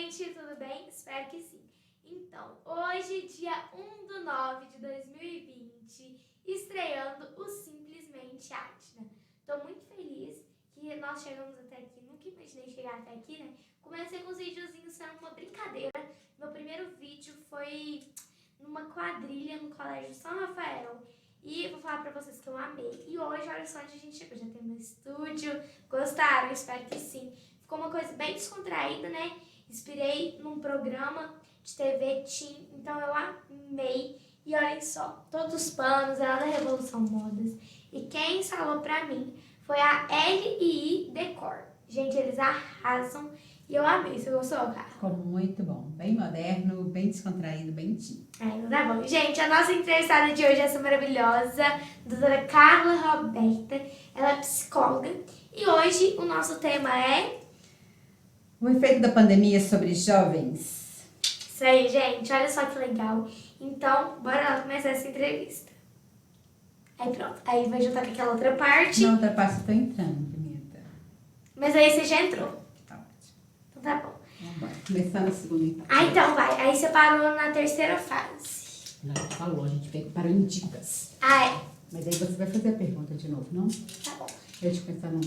gente, tudo bem? Espero que sim. Então, hoje, dia 1/9/2020, estreando o Simplesmente Atna. Estou muito feliz que nós chegamos até aqui, nunca imaginei chegar até aqui, né? Comecei com os videozinhos sendo uma brincadeira. Meu primeiro vídeo foi numa quadrilha no Colégio São Rafael. E vou falar pra vocês que eu amei. E hoje, olha só onde a gente chegou. Já tem um estúdio. Gostaram? Espero que sim. Ficou uma coisa bem descontraída, né? Inspirei num programa de TV Teen. Então eu amei. E olhem só, todos os panos, ela da Revolução Modas. E quem instalou pra mim foi a L&I Decor. Gente, eles arrasam. E eu amei. Você gostou, cara? Ficou muito bom. Bem moderno, bem descontraído, bem teen. Não tá bom. Gente, a nossa entrevistada de hoje é essa maravilhosa, doutora Carla Roberta. Ela é psicóloga. E hoje o nosso tema é... O efeito da pandemia sobre jovens. Isso aí, gente. Olha só que legal. Então, bora lá começar essa entrevista. Aí pronto. Aí vai juntar com aquela outra parte. Na outra parte eu tô entrando, Pimenta. Mas aí você já entrou. Tá ótimo. Então tá bom. Vamos embora. Começando a segunda então. Ah, então vai. Aí você parou na terceira fase. Não, falou, a gente parou em dicas. Ah, é. Mas aí você vai fazer a pergunta de novo, não? Tá bom. Deixa eu pensar no...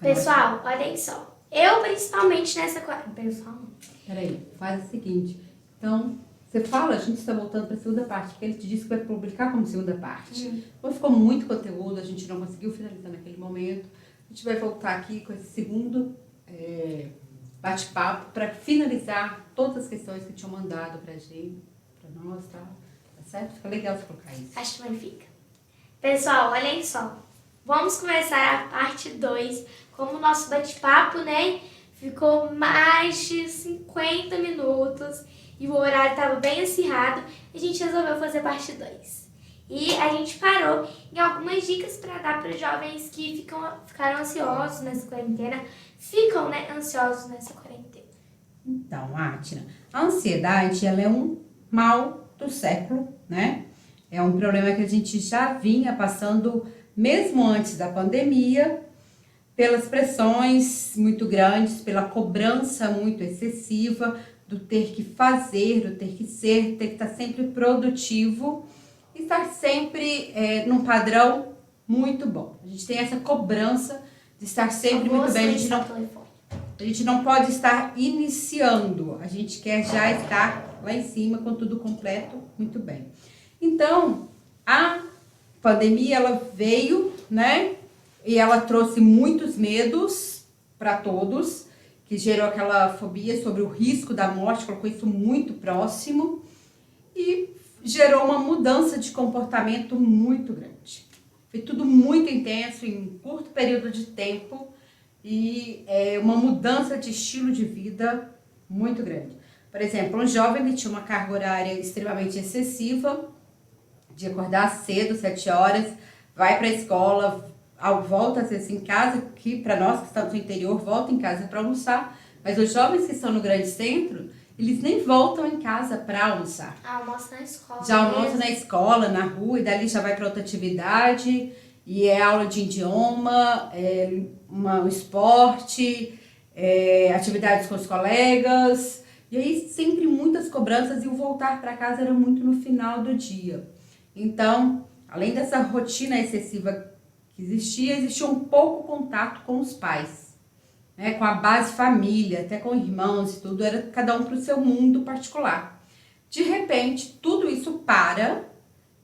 Pessoal, olhem só. Eu, principalmente nessa... Pessoal... Peraí, faz o seguinte. Então, você fala, a gente está voltando para a segunda parte, porque ele te disse que vai publicar como segunda parte. Então ficou muito conteúdo, a gente não conseguiu finalizar naquele momento. A gente vai voltar aqui com esse segundo bate-papo para finalizar todas as questões que tinham mandado pra gente, pra nós, tá? Tá certo? Fica legal você colocar isso. Acho que fica. Pessoal, olhem só. Vamos começar a parte 2. Como o nosso bate-papo, né? Ficou mais de 50 minutos e o horário estava bem acirrado, a gente resolveu fazer parte 2. E a gente parou em algumas dicas para dar para os jovens que ficaram ansiosos nessa quarentena, ficam, né, ansiosos nessa quarentena. Então, Atna, a ansiedade, ela é um mal do século, né? É um problema que a gente já vinha passando mesmo antes da pandemia, pelas pressões muito grandes, pela cobrança muito excessiva, do ter que fazer, do ter que ser, ter que estar sempre produtivo, estar sempre num padrão muito bom. A gente tem essa cobrança de estar sempre muito bem, a gente não pode estar iniciando, a gente quer já estar lá em cima com tudo completo, muito bem. Então, a pandemia, ela veio, né? E ela trouxe muitos medos para todos, que gerou aquela fobia sobre o risco da morte, colocou isso muito próximo e gerou uma mudança de comportamento muito grande. Foi tudo muito intenso em um curto período de tempo e uma mudança de estilo de vida muito grande. Por exemplo, um jovem que tinha uma carga horária extremamente excessiva, de acordar cedo, 7 horas, vai para a escola, volta às vezes em casa, que para nós que estamos no interior, volta em casa para almoçar, mas os jovens que estão no grande centro, eles nem voltam em casa para almoçar. Almoço na escola. Já almoça na escola, na rua, e dali já vai para outra atividade, e é aula de idioma, um esporte, atividades com os colegas, e aí sempre muitas cobranças, e o voltar para casa era muito no final do dia. Então, além dessa rotina excessiva que existia um pouco contato com os pais, né, com a base família, até com irmãos e tudo, era cada um para o seu mundo particular. De repente, tudo isso para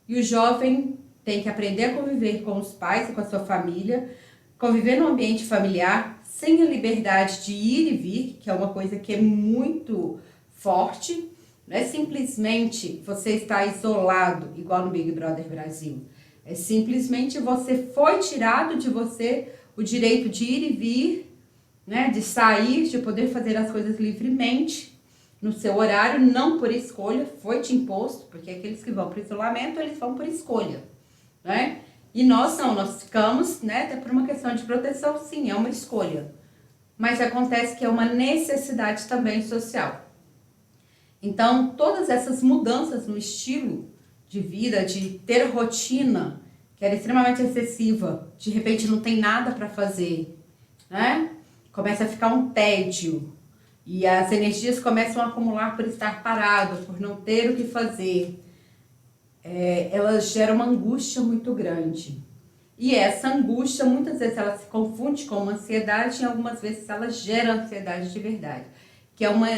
e o jovem tem que aprender a conviver com os pais e com a sua família, conviver no ambiente familiar, sem a liberdade de ir e vir, que é uma coisa que é muito forte. Não é simplesmente você estar isolado, igual no Big Brother Brasil. É simplesmente você foi tirado de você o direito de ir e vir, né, de sair, de poder fazer as coisas livremente, no seu horário, não por escolha, foi te imposto, porque aqueles que vão para o isolamento, eles vão por escolha, né? E nós não, nós ficamos, né, até por uma questão de proteção, sim, é uma escolha. Mas acontece que é uma necessidade também social. Então, todas essas mudanças no estilo de vida, de ter rotina, que era extremamente excessiva, de repente não tem nada para fazer, né? Começa a ficar um tédio. E as energias começam a acumular por estar parado, por não ter o que fazer. Elas geram uma angústia muito grande. E essa angústia, muitas vezes, ela se confunde com uma ansiedade e algumas vezes ela gera ansiedade de verdade. Que é uma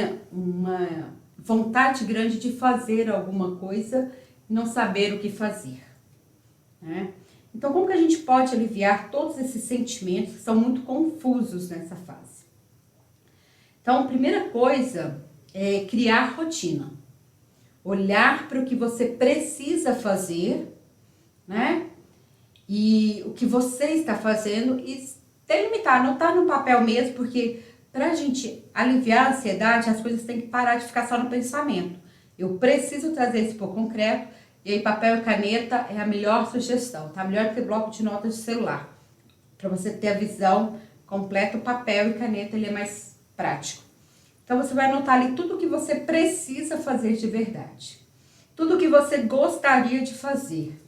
vontade grande de fazer alguma coisa e não saber o que fazer, né? Então, como que a gente pode aliviar todos esses sentimentos que são muito confusos nessa fase? Então, a primeira coisa é criar rotina. Olhar para o que você precisa fazer, né? E o que você está fazendo e delimitar, anotar no papel mesmo, porque para a gente aliviar a ansiedade, as coisas têm que parar de ficar só no pensamento. Eu preciso trazer isso para o concreto, e aí papel e caneta é a melhor sugestão, tá? Melhor que bloco de notas de celular. Para você ter a visão completa, o papel e caneta ele é mais prático. Então você vai anotar ali tudo o que você precisa fazer de verdade. Tudo o que você gostaria de fazer.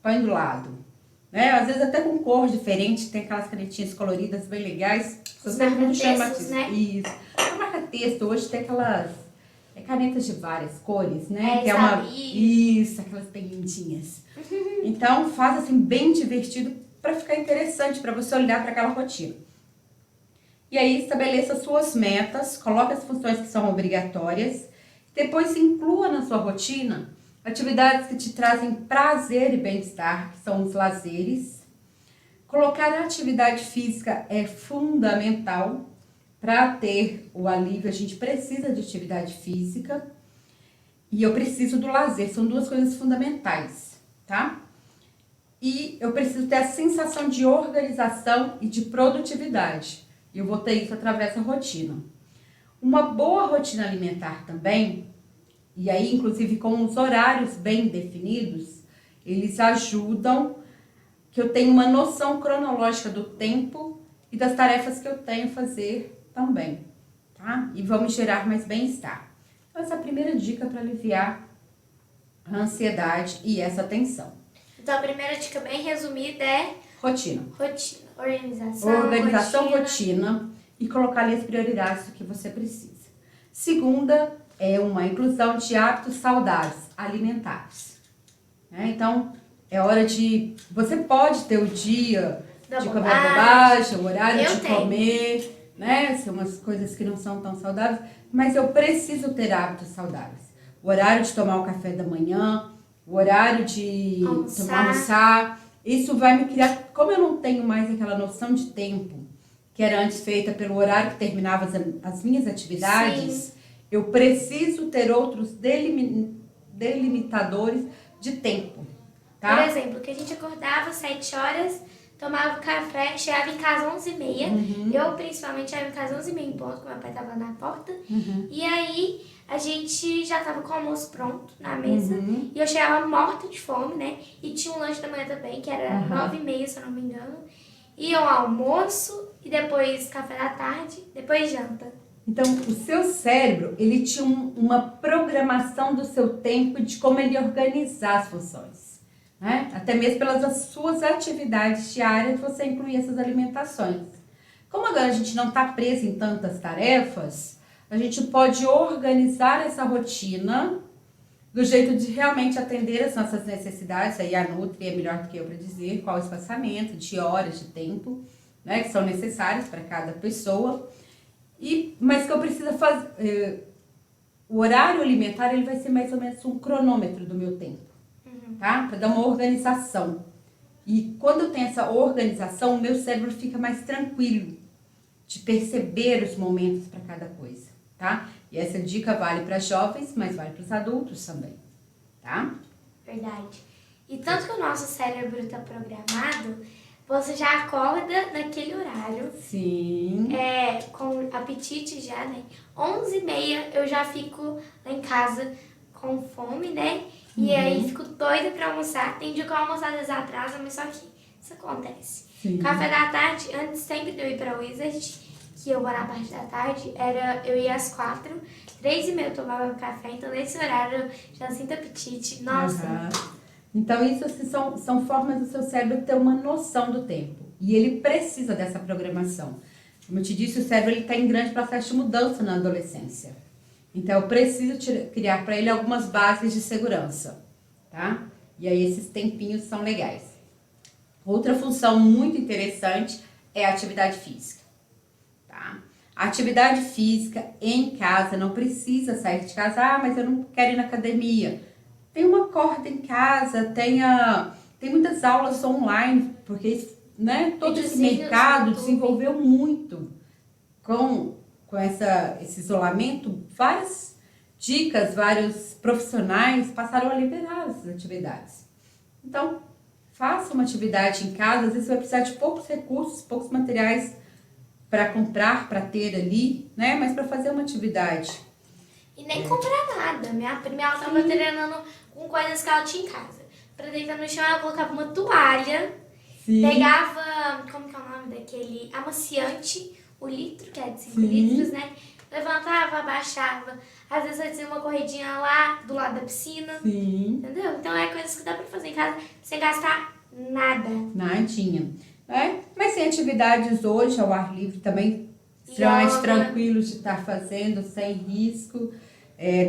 Põe do lado. Né? Às vezes até com cor diferente, tem aquelas canetinhas coloridas bem legais. Os Todo mundo chama marca-textos, né? isso. A marca-texto hoje tem aquelas canetas de várias cores, né? Que é isso, aquelas bem lindinhas. Então faz assim bem divertido para ficar interessante para você olhar para aquela rotina. E aí estabeleça suas metas, coloque as funções que são obrigatórias, depois inclua na sua rotina atividades que te trazem prazer e bem-estar, que são os lazeres. Colocar a atividade física é fundamental para ter o alívio. A gente precisa de atividade física e eu preciso do lazer. São duas coisas fundamentais, tá? E eu preciso ter a sensação de organização e de produtividade. E eu vou ter isso através da rotina. Uma boa rotina alimentar também, e aí inclusive com os horários bem definidos, eles ajudam que eu tenha uma noção cronológica do tempo e das tarefas que eu tenho a fazer também, tá? E vão me gerar mais bem-estar. Então essa é a primeira dica para aliviar a ansiedade e essa tensão. Então a primeira dica bem resumida é rotina. Organização, rotina e colocar ali as prioridades do que você precisa. Segunda é uma inclusão de hábitos saudáveis, alimentares. Então, é hora de... Você pode ter o dia de comer bobagem, o horário de comer, né? São umas coisas que não são tão saudáveis, mas eu preciso ter hábitos saudáveis. O horário de tomar o café da manhã, o horário de almoçar. Isso vai me criar... Como eu não tenho mais aquela noção de tempo, que era antes feita pelo horário que terminava as minhas atividades... Sim. Eu preciso ter outros delimitadores de tempo, tá? Por exemplo, que a gente acordava às 7 horas, tomava café, chegava em casa às 11h30. Eu, principalmente, chegava em casa às 11h30 em ponto, que meu pai tava na porta. E aí, a gente já tava com o almoço pronto na mesa. E eu chegava morta de fome, né? E tinha um lanche da manhã também, que era 9h30, se eu não me engano. E um almoço, e depois café da tarde, depois janta. Então, o seu cérebro, ele tinha uma programação do seu tempo de como ele organizar as funções, né? Até mesmo pelas suas atividades diárias, você incluir essas alimentações. Como agora a gente não está preso em tantas tarefas, a gente pode organizar essa rotina do jeito de realmente atender as nossas necessidades. Aí a Nutri é melhor do que eu para dizer qual o espaçamento de horas de tempo, né, que são necessários para cada pessoa. Mas que eu preciso fazer... o horário alimentar ele vai ser mais ou menos um cronômetro do meu tempo, tá? Para dar uma organização. E quando eu tenho essa organização, o meu cérebro fica mais tranquilo de perceber os momentos para cada coisa, tá? E essa dica vale para jovens, mas vale para os adultos também, tá? Verdade. E tanto que o nosso cérebro está programado... Você já acorda naquele horário. Sim. Com apetite já, né? 11h30 eu já fico lá em casa com fome, né? E aí fico doida pra almoçar. Tem dia que eu almoço às vezes atrasa, mas só que isso acontece. Sim. Café da tarde, antes sempre de eu ir pra Wizard, que eu vou na parte da tarde, eu ia às 4h, 3h30 eu tomava café, então nesse horário eu já sinto apetite. Nossa. Então, isso assim, são formas do seu cérebro ter uma noção do tempo. E ele precisa dessa programação. Como eu te disse, o cérebro está em grande processo de mudança na adolescência. Então, eu preciso criar para ele algumas bases de segurança, tá? E aí, esses tempinhos são legais. Outra função muito interessante é a atividade física, tá? A atividade física em casa, não precisa sair de casa. Ah, mas eu não quero ir na academia. Tem uma corda em casa, tem muitas aulas online, porque né, todo esse mercado desenvolveu muito com esse isolamento. Várias dicas, vários profissionais passaram a liberar as atividades. Então, faça uma atividade em casa. Às vezes você vai precisar de poucos recursos, poucos materiais para comprar, para ter ali, né? Mas para fazer uma atividade. E nem comprar nada. Minha prima, ela estava treinando com coisas que ela tinha em casa. Para deitar no chão, ela colocava uma toalha, pegava, como que é o nome daquele? Amaciante, o litro, que é de 5 litros, né? Levantava, abaixava. Às vezes fazia uma corridinha lá, do lado da piscina. Entendeu? Então é coisas que dá para fazer em casa sem gastar nada. Nadinha. Mas tem atividades hoje ao ar livre também, extremamente tranquilos de estar fazendo, sem risco.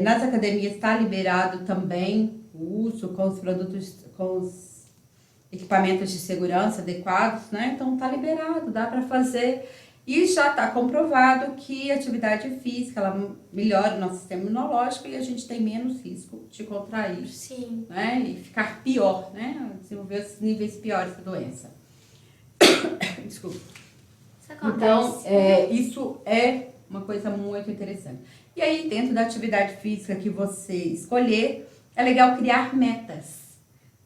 Nas academias está liberado também o uso com os produtos, com os equipamentos de segurança adequados, né? Então está liberado, dá para fazer. E já está comprovado que a atividade física, ela melhora o nosso sistema imunológico e a gente tem menos risco de contrair, né? E ficar pior, né? Desenvolver os níveis piores da doença. Desculpa. Então, isso é uma coisa muito interessante. E aí, dentro da atividade física que você escolher, é legal criar metas.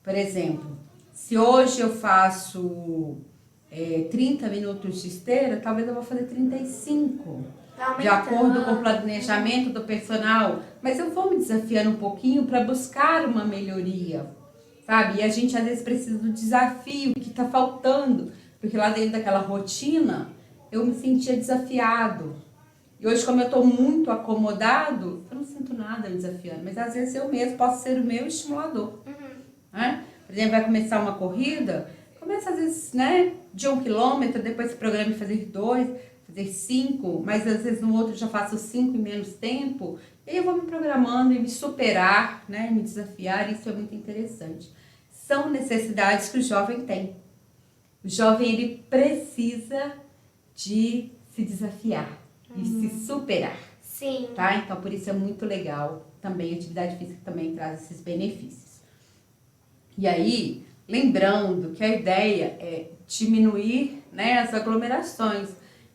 Por exemplo, se hoje eu faço 30 minutos de esteira, talvez eu vou fazer 35. De acordo com o planejamento do personal. Mas eu vou me desafiando um pouquinho para buscar uma melhoria, sabe? E a gente às vezes precisa do desafio que está faltando. Porque lá dentro daquela rotina, eu me sentia desafiado. E hoje, como eu estou muito acomodado, eu não sinto nada me desafiando. Mas às vezes eu mesmo posso ser o meu estimulador. Né? Por exemplo, vai começar uma corrida, começa às vezes, né, de 1 quilômetro, depois se programa em fazer 2, fazer 5, mas às vezes no outro já faço 5 em menos tempo. E aí eu vou me programando e me superar, né, me desafiar, isso é muito interessante. São necessidades que o jovem tem. O jovem, ele precisa de se desafiar e se superar. Sim. Tá? Então, por isso é muito legal também, a atividade física também traz esses benefícios. E aí, lembrando que a ideia é diminuir, né, as aglomerações.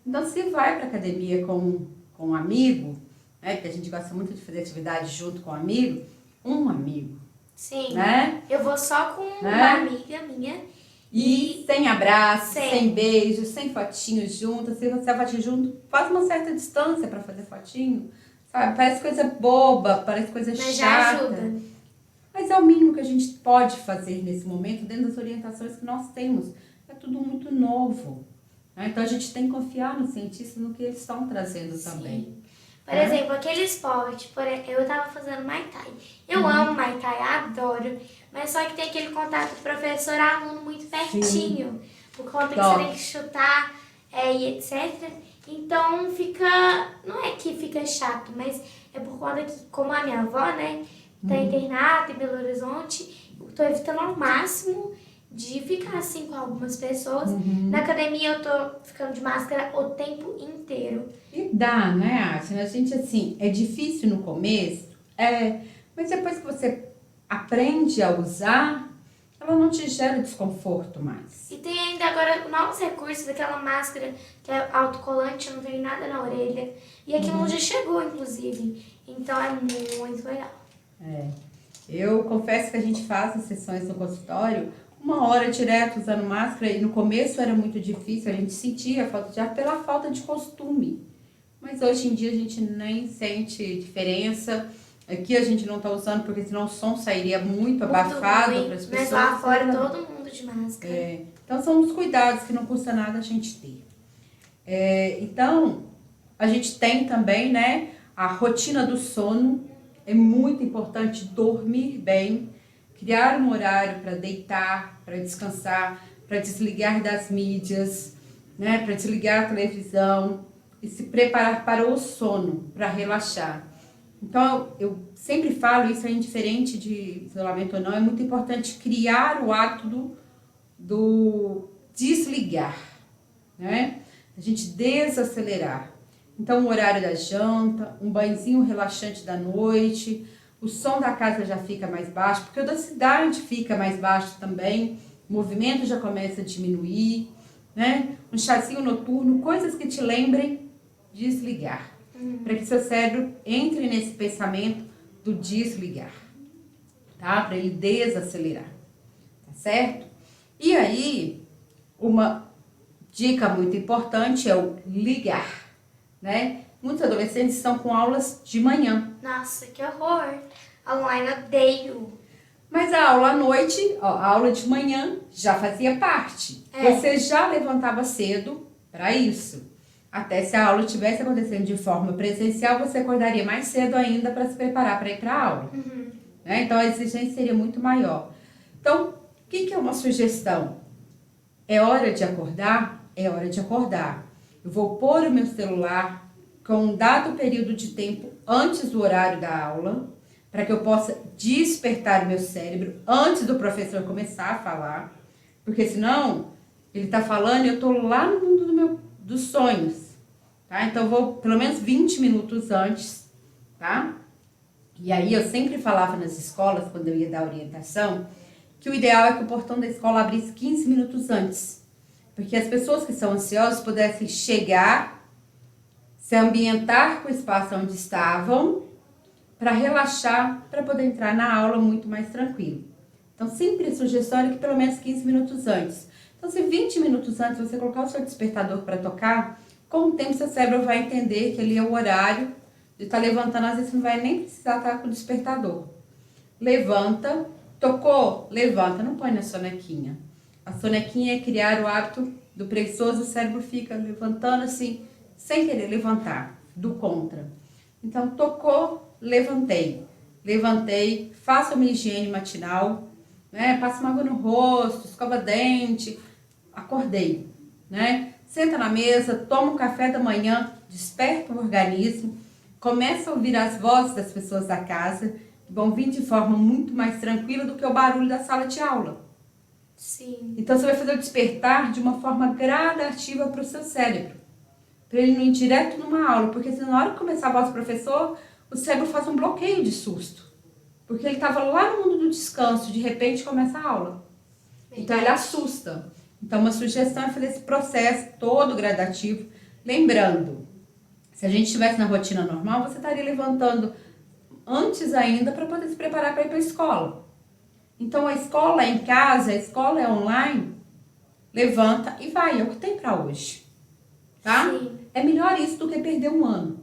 Então, se vai para academia com um amigo, né, que a gente gosta muito de fazer atividade junto com um amigo. Sim. Né? Eu vou só com uma amiga minha. E sem abraço, sem beijo, sem fotinho junto. Se você vai junto, faz uma certa distância para fazer fotinho, sabe? Parece coisa boba, parece coisa chata. Já ajuda. Mas é o mínimo que a gente pode fazer nesse momento, dentro das orientações que nós temos. É tudo muito novo. Né? Então a gente tem que confiar nos cientistas, no que eles estão trazendo também. Por exemplo, aquele esporte, eu tava fazendo Muay Thai. Eu amo Muay Thai, adoro. Mas só que tem aquele contato professor-aluno muito pertinho. Por conta que você tem que chutar e etc. Então não é que fica chato, mas é por conta que, como a minha avó, né, tá internada em Belo Horizonte, eu tô evitando ao máximo de ficar assim com algumas pessoas. Na academia eu tô ficando de máscara o tempo inteiro. E dá, né, Árcia? A gente, assim, é difícil no começo, mas depois que você aprende a usar, ela não te gera desconforto mais. E tem ainda agora novos recursos, aquela máscara que é autocolante, não tem nada na orelha. E aquilo já chegou, inclusive. Então é muito legal. Eu confesso que a gente faz as sessões no consultório 1 hora direto usando máscara, e no começo era muito difícil, a gente sentia a falta de ar pela falta de costume. Mas hoje em dia a gente nem sente diferença. Aqui a gente não tá usando porque senão o som sairia muito abafado para as pessoas. Mas lá fora todo mundo de máscara. Então são os cuidados que não custa nada a gente ter. Então a gente tem também, né, a rotina do sono. É muito importante dormir bem, criar um horário para deitar, para descansar, para desligar das mídias, né? Para desligar a televisão e se preparar para o sono, para relaxar. Então, eu sempre falo, isso é indiferente de isolamento ou não, é muito importante criar o hábito do desligar, né? A gente desacelerar. Então, o horário da janta, um banhozinho relaxante da noite, o som da casa já fica mais baixo, porque o da cidade fica mais baixo também, o movimento já começa a diminuir, né? Um chazinho noturno, coisas que te lembrem desligar, para que seu cérebro entre nesse pensamento do desligar, tá? Para ele desacelerar, tá certo? E aí, uma dica muito importante é o ligar, né? Muitos adolescentes estão com aulas de manhã. Nossa, que horror! Online eu odeio. Mas a aula à noite, ó, a aula de manhã já fazia parte. Você já levantava cedo para isso. Até se a aula estivesse acontecendo de forma presencial, você acordaria mais cedo ainda para se preparar para ir para a aula. Né? Então a exigência seria muito maior. Então, o que é uma sugestão? É hora de acordar? É hora de acordar. Eu vou pôr o meu celular com um dado período de tempo antes do horário da aula, para que eu possa despertar o meu cérebro antes do professor começar a falar, porque senão ele está falando e eu estou lá no mundo dos sonhos, tá? Então eu vou pelo menos 20 minutos antes, tá? E aí eu sempre falava nas escolas, quando eu ia dar orientação, que o ideal é que o portão da escola abrisse 15 minutos antes, porque as pessoas que são ansiosas pudessem chegar, se ambientar com o espaço onde estavam, para relaxar, para poder entrar na aula muito mais tranquilo. Então, sempre a sugestão é que pelo menos 15 minutos antes. Então, se 20 minutos antes você colocar o seu despertador para tocar, com o tempo seu cérebro vai entender que ali é o horário de estar levantando. Às vezes você não vai nem precisar estar com o despertador. Levanta, tocou, levanta, não põe na sonequinha. A sonequinha é criar o hábito do preguiçoso, o cérebro fica levantando assim, sem querer levantar, do contra. Então, tocou, levantei, faça uma higiene matinal, né? Passa uma água no rosto, escova dente, acordei, né? Senta na mesa, toma um café da manhã, desperta o organismo, começa a ouvir as vozes das pessoas da casa, que vão vir de forma muito mais tranquila do que o barulho da sala de aula. Sim. Então você vai fazer o despertar de uma forma gradativa para o seu cérebro, para ele não ir direto numa aula, porque se na hora que começar a voz do professor, o cérebro faz um bloqueio de susto, porque ele estava lá no mundo do descanso, de repente começa a aula. Então ele assusta. Então uma sugestão é fazer esse processo todo gradativo, lembrando, se a gente estivesse na rotina normal, você estaria levantando antes ainda para poder se preparar para ir para a escola. Então a escola é em casa, a escola é online, levanta e vai, é o que tem para hoje. Tá? Sim. É melhor isso do que perder um ano.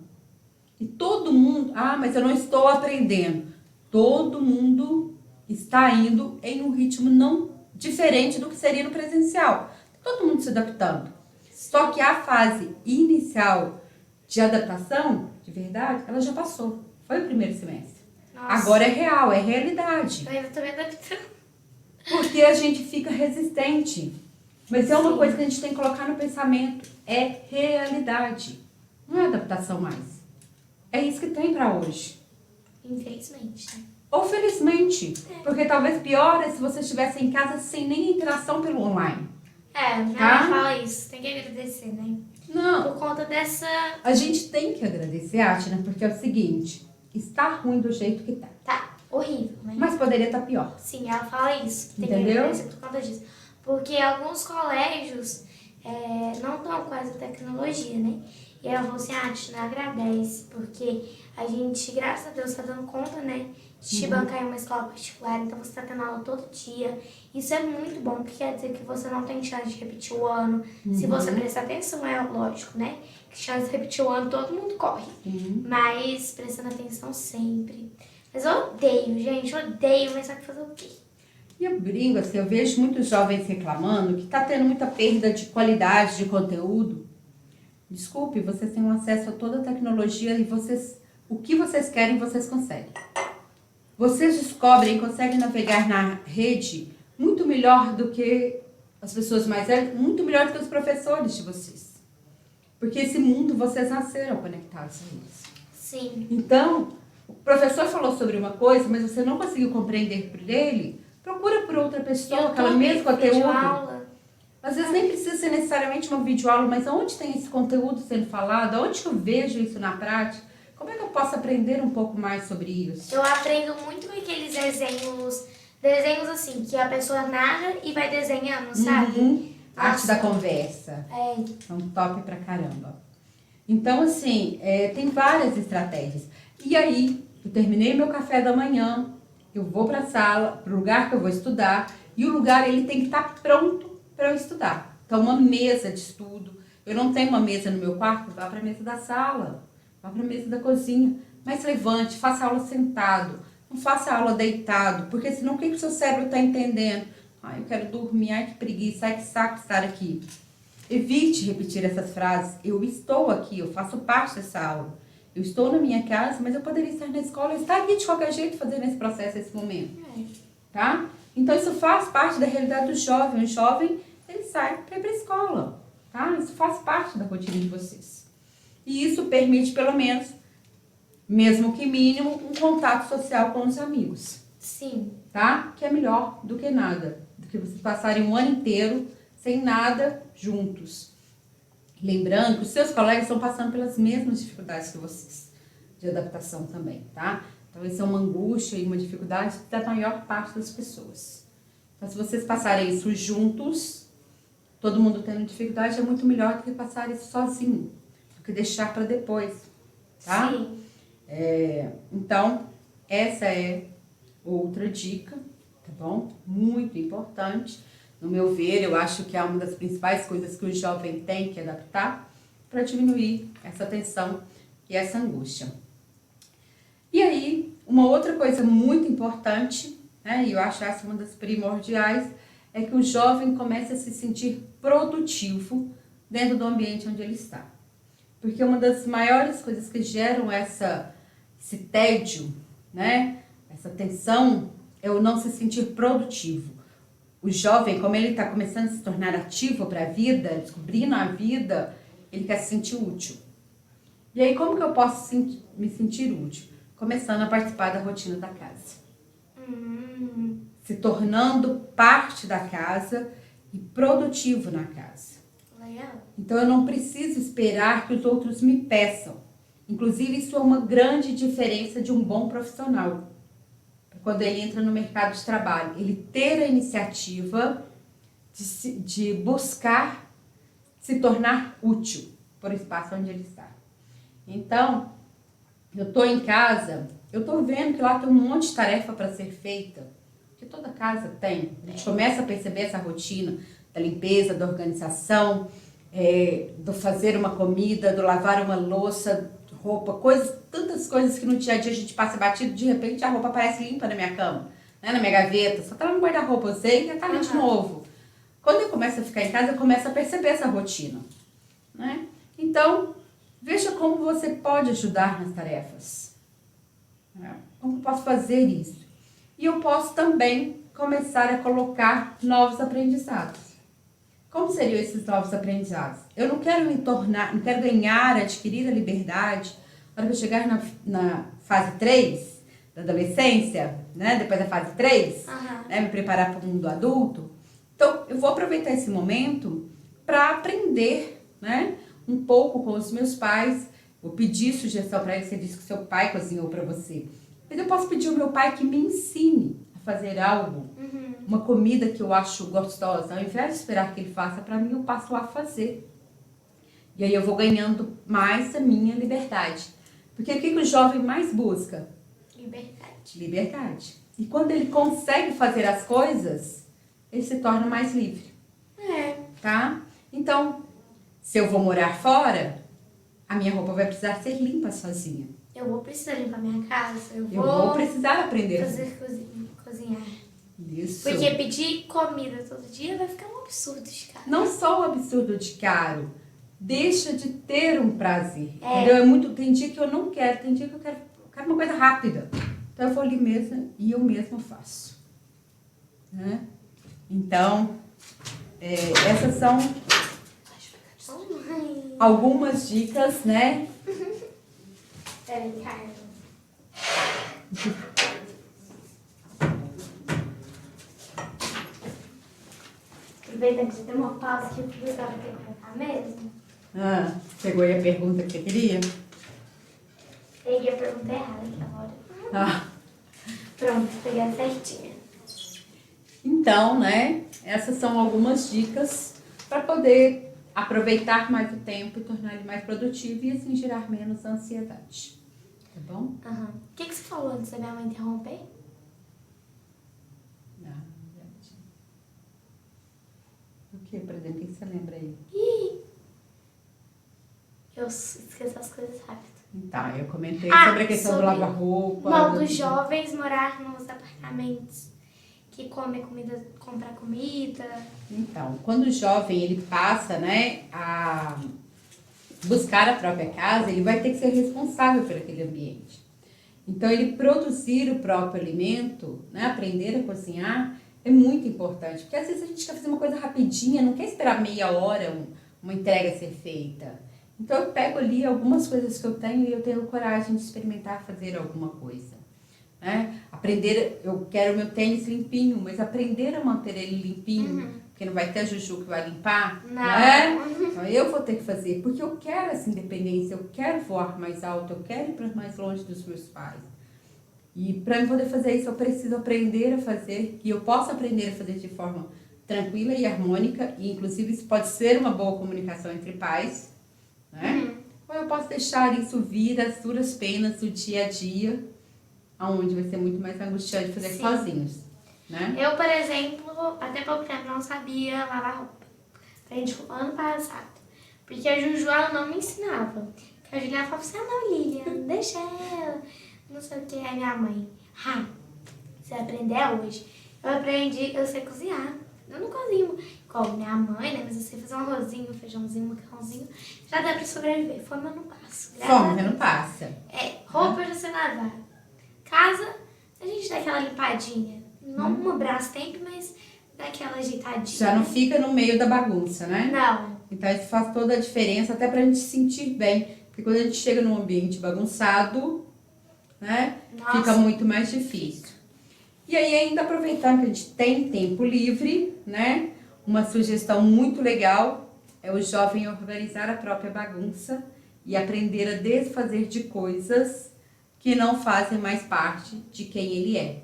E todo mundo, mas eu não estou aprendendo. Todo mundo está indo em um ritmo não diferente do que seria no presencial. Todo mundo se adaptando. Só que a fase inicial de adaptação, de verdade, ela já passou. Foi o primeiro semestre. Nossa. Agora é real, é realidade. Eu ainda tô me adaptando. Porque a gente fica resistente. Mas é uma coisa que a gente tem que colocar no pensamento. É realidade. Não é adaptação mais. É isso que tem pra hoje. Infelizmente, né? Ou felizmente. Porque talvez pior é se você estivesse em casa sem nem interação pelo online. Minha Tá? mãe fala isso. Tem que agradecer, né? Não. Por conta dessa... A gente tem que agradecer, Atina, porque é o seguinte. Está ruim do jeito que tá. Tá horrível, né? Mas poderia estar pior. Sim, ela fala isso. Tem que Entendeu? agradecer por conta disso. Porque alguns colégios não estão com essa tecnologia, né? E ela falou assim, Tina, agradece, porque a gente, graças a Deus, tá dando conta, né? De te bancar em uma escola particular, então você tá tendo aula todo dia. Isso é muito bom, porque quer dizer que você não tem chance de repetir o ano. Se você prestar atenção, é lógico, né? Que chance de repetir o ano, todo mundo corre. Mas prestando atenção sempre. Mas eu odeio, gente, eu odeio, mas sabe fazer o quê? E eu brinco, assim, eu vejo muitos jovens reclamando que está tendo muita perda de qualidade de conteúdo. Desculpe, vocês têm um acesso a toda a tecnologia e o que vocês querem, vocês conseguem. Vocês descobrem e conseguem navegar na rede muito melhor do que as pessoas mais velhas, muito melhor do que os professores de vocês. Porque esse mundo vocês nasceram conectados a eles. Sim. Então, o professor falou sobre uma coisa, mas você não conseguiu compreender por ele, procura por outra pessoa, aquele mesmo conteúdo. Aula. Às vezes nem precisa ser necessariamente uma videoaula, mas onde tem esse conteúdo sendo falado? Onde que eu vejo isso na prática? Como é que eu posso aprender um pouco mais sobre isso? Eu aprendo muito com aqueles desenhos assim, que a pessoa narra e vai desenhando, sabe? Arte da conversa. São top pra caramba. Então, assim, tem várias estratégias. E aí, eu terminei meu café da manhã, eu vou pra sala, pro lugar que eu vou estudar, e o lugar ele tem que estar pronto para eu estudar. Então, uma mesa de estudo. Eu não tenho uma mesa no meu quarto, vá pra mesa da sala, vá pra mesa da cozinha. Mas levante, faça aula sentado, não faça aula deitado, porque senão o que o seu cérebro está entendendo? Eu quero dormir, ai que preguiça, ai que saco estar aqui. Evite repetir essas frases. Eu estou aqui, eu faço parte dessa aula. Eu estou na minha casa, mas eu poderia estar na escola. Eu estaria de qualquer jeito fazendo esse processo nesse momento. Tá? Então isso faz parte da realidade do jovem. O jovem, ele sai para ir para a escola. Tá? Isso faz parte da rotina de vocês. E isso permite, pelo menos, mesmo que mínimo, um contato social com os amigos. Sim. Tá? Que é melhor do que nada. Do que vocês passarem um ano inteiro sem nada juntos. Lembrando que os seus colegas estão passando pelas mesmas dificuldades que vocês, de adaptação também, tá? Então, isso é uma angústia e uma dificuldade da maior parte das pessoas. Então, se vocês passarem isso juntos, todo mundo tendo dificuldade, é muito melhor do que passar isso sozinho, do que deixar para depois, tá? Sim. Então, essa é outra dica, tá bom? Muito importante. No meu ver, eu acho que é uma das principais coisas que o jovem tem que adaptar para diminuir essa tensão e essa angústia. E aí, uma outra coisa muito importante, né, e eu acho essa uma das primordiais, é que o jovem comece a se sentir produtivo dentro do ambiente onde ele está. Porque uma das maiores coisas que geram esse tédio, né, essa tensão, é o não se sentir produtivo. O jovem, como ele está começando a se tornar ativo para a vida, descobrindo a vida, ele quer se sentir útil. E aí, como que eu posso me sentir útil? Começando a participar da rotina da casa. Se tornando parte da casa e produtivo na casa. Legal. Então, eu não preciso esperar que os outros me peçam. Inclusive, isso é uma grande diferença de um bom profissional. Quando ele entra no mercado de trabalho, ele ter a iniciativa de buscar se tornar útil por espaço onde ele está. Então, eu estou em casa, eu estou vendo que lá tem um monte de tarefa para ser feita, que toda casa tem. A gente começa a perceber essa rotina da limpeza, da organização, do fazer uma comida, do lavar uma louça, roupa, tantas coisas que no dia a dia a gente passa batido, de repente a roupa aparece limpa na minha cama, né, na minha gaveta, só tá lá no guarda-roupa, eu sei que tá ali de novo. Quando eu começo a ficar em casa, eu começo a perceber essa rotina, né? Então, veja como você pode ajudar nas tarefas. Né? Como eu posso fazer isso? E eu posso também começar a colocar novos aprendizados. Como seriam esses novos aprendizados? Eu não quero não quero ganhar, adquirir a liberdade na hora que eu chegar na fase 3 da adolescência, né? Depois da fase 3, né? Me preparar para o mundo adulto. Então, eu vou aproveitar esse momento para aprender, né? Um pouco com os meus pais. Vou pedir sugestão para eles. Você disse que seu pai cozinhou para você. Mas eu posso pedir ao meu pai que me ensine a fazer algo. Uma comida que eu acho gostosa, ao invés de esperar que ele faça para mim, eu passo a fazer. E aí eu vou ganhando mais a minha liberdade. Porque o que o jovem mais busca? Liberdade. Liberdade. E quando ele consegue fazer as coisas, ele se torna mais livre. Tá? Então, se eu vou morar fora, a minha roupa vai precisar ser limpa sozinha. Eu vou precisar limpar minha casa. Eu vou precisar aprender. Fazer cozinhar. Isso. Porque pedir comida todo dia vai ficar um absurdo de caro. Não só um absurdo de caro, deixa de ter um prazer. Entendeu? Tem dia que eu não quero, tem dia que eu quero uma coisa rápida. Então eu vou ali mesmo e eu mesma faço. Né? Então, essas são Mãe. algumas dicas, né? Peraí, Carla. Aproveitando que você tem uma pausa que eu precisava ter que colocar mesmo. Pegou aí a pergunta que você queria? Peguei a pergunta errada aqui agora. Ah, Pronto, peguei a certinha. então, né? Essas são algumas dicas para poder aproveitar mais o tempo e tornar ele mais produtivo e assim gerar menos ansiedade. Tá bom? Aham. O que você falou antes da minha mãe interromper? Não, gente. O que, por exemplo? O que você lembra aí? Eu esqueço as coisas rápido. Tá, eu comentei Ah, sobre a questão do sobre- lava-roupa. Não, dos jovens morar nos apartamentos que come comida, compra comida. Então, quando o jovem ele passa, né, a buscar a própria casa, ele vai ter que ser responsável por aquele ambiente. Então, ele produzir o próprio alimento, né, aprender a cozinhar, é muito importante. Porque às vezes a gente quer fazer uma coisa rapidinha, não quer esperar meia hora uma entrega ser feita. Então, eu pego ali algumas coisas que eu tenho e eu tenho coragem de experimentar fazer alguma coisa. Né? Aprender, eu quero meu tênis limpinho, mas aprender a manter ele limpinho, porque não vai ter a Juju que vai limpar, Não. né? Então eu vou ter que fazer, porque eu quero essa independência, eu quero voar mais alto, eu quero ir para mais longe dos meus pais. E para eu poder fazer isso, eu preciso aprender a fazer, e eu posso aprender a fazer de forma tranquila e harmônica, e inclusive isso pode ser uma boa comunicação entre pais, né? Ou eu posso deixar isso vir as duras penas do dia a dia, onde vai ser muito mais angustiante fazer Sim. sozinhos, né? Eu, por exemplo, até pouco tempo não sabia lavar roupa. Aprendi ano passado. Porque a Juju, ela não me ensinava. Porque a Juliana falava assim, não, Lilian, deixa ela. Não sei o que. Aí minha mãe, você vai aprender hoje. Eu aprendi, eu sei cozinhar. Eu não cozinho como minha mãe, né? Mas eu sei fazer um arrozinho, um feijãozinho, um macarrãozinho. Já dá pra sobreviver. Fome eu não passo. Fome, não passa. Roupa eu já sei lavar. Casa, a gente dá aquela limpadinha. Não uma Brastemp, mas dá aquela ajeitadinha. Já não fica no meio da bagunça, né? Não. Então isso faz toda a diferença, até pra gente se sentir bem. Porque quando a gente chega num ambiente bagunçado, né? Nossa. Fica muito mais difícil. E aí, ainda aproveitando que a gente tem tempo livre, né? Uma sugestão muito legal é o jovem organizar a própria bagunça e aprender a desfazer de coisas que não fazem mais parte de quem ele é.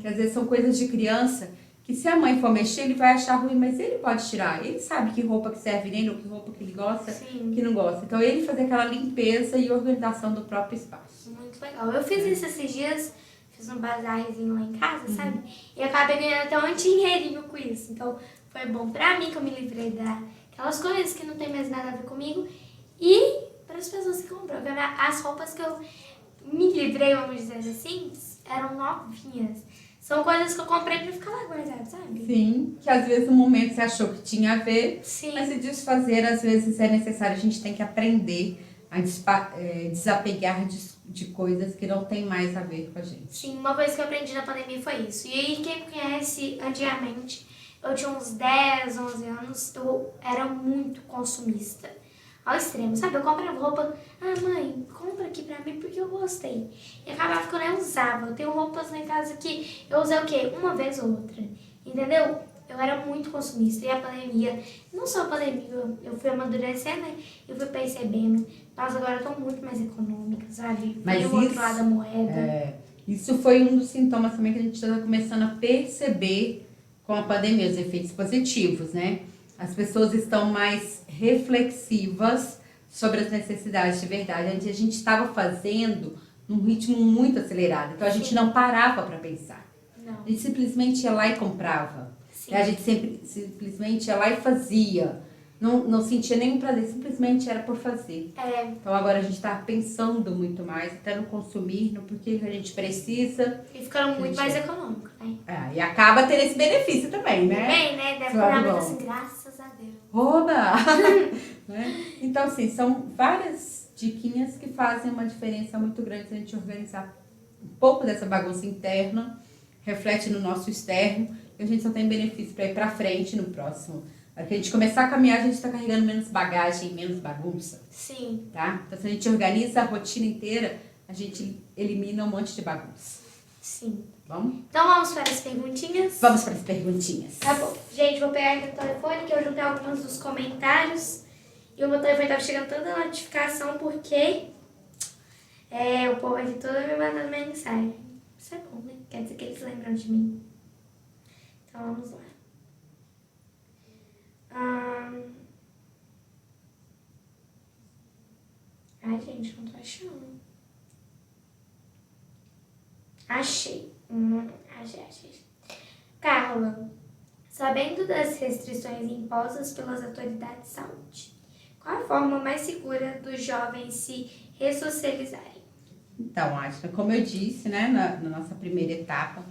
Que às vezes são coisas de criança que se a mãe for mexer, ele vai achar ruim, mas ele pode tirar. Ele sabe que roupa que serve nele ou que roupa que ele gosta, Sim. que não gosta. Então, ele fazer aquela limpeza e organização do próprio espaço. Muito legal. Eu fiz isso esses dias, fiz um bazarzinho lá em casa, sabe? E acabei ganhando até um dinheirinho com isso. Então, foi bom pra mim que eu me livrei daquelas coisas que não tem mais nada a ver comigo. E para as pessoas que compram. Porque as roupas que eu me livrei, vamos dizer assim, eram novinhas. São coisas que eu comprei pra ficar lá guardado, sabe? Sim, que às vezes no momento você achou que tinha a ver, Sim. mas se desfazer às vezes é necessário. A gente tem que aprender a desapegar de coisas que não tem mais a ver com a gente. Sim, uma coisa que eu aprendi na pandemia foi isso. E aí, quem me conhece, antigamente, eu tinha uns 10, 11 anos, eu era muito consumista. Ao extremo, sabe? Eu comprava roupa, mãe, compra aqui pra mim porque eu gostei. E acabava que eu nem usava. Eu tenho roupas lá em casa que eu usei o quê? Uma vez ou outra. Entendeu? Eu era muito consumista. E a pandemia, não só a pandemia, eu fui amadurecendo, né? Eu fui percebendo. Nossa, agora eu tô muito mais econômica, sabe? Mas o outro lado da moeda. Isso foi um dos sintomas também que a gente está começando a perceber com a pandemia, os efeitos positivos, né? As pessoas estão mais reflexivas sobre as necessidades de verdade. Antes a gente estava fazendo num ritmo muito acelerado, então a gente não parava para pensar. Não. A gente simplesmente ia lá e comprava. Sim. A gente simplesmente ia lá e fazia. Não sentia nenhum prazer, simplesmente era por fazer. Então agora a gente está pensando muito mais, até no consumir, no porquê que a gente precisa. E ficando muito mais econômico, né? E acaba tendo esse benefício também, né? Bem, né? Deve Claro, pagar muito bom. assim, graças a Deus. Oba! Né? Então, assim, são várias diquinhas que fazem uma diferença muito grande se a gente organizar um pouco dessa bagunça interna, reflete no nosso externo, e a gente só tem benefício para ir para frente no próximo A hora que a gente começar a caminhar, a gente está carregando menos bagagem, menos bagunça, Sim. tá? Então, se a gente organiza a rotina inteira, a gente elimina um monte de bagunça. Sim. Vamos? Então vamos para as perguntinhas? Vamos para as perguntinhas. Tá bom. Gente, vou pegar aqui o telefone, que eu juntei alguns dos comentários. E o meu telefone tava chegando tanta notificação porque o povo aqui todo me mandando mensagem. Isso é bom, né? Quer dizer que eles lembram de mim. Então vamos lá. Ai, gente, não tô achando. Achei. Achei. Carla, sabendo das restrições impostas pelas autoridades de saúde, qual a forma mais segura dos jovens se ressocializarem? Então, Ashna, como eu disse, né, na nossa primeira etapa,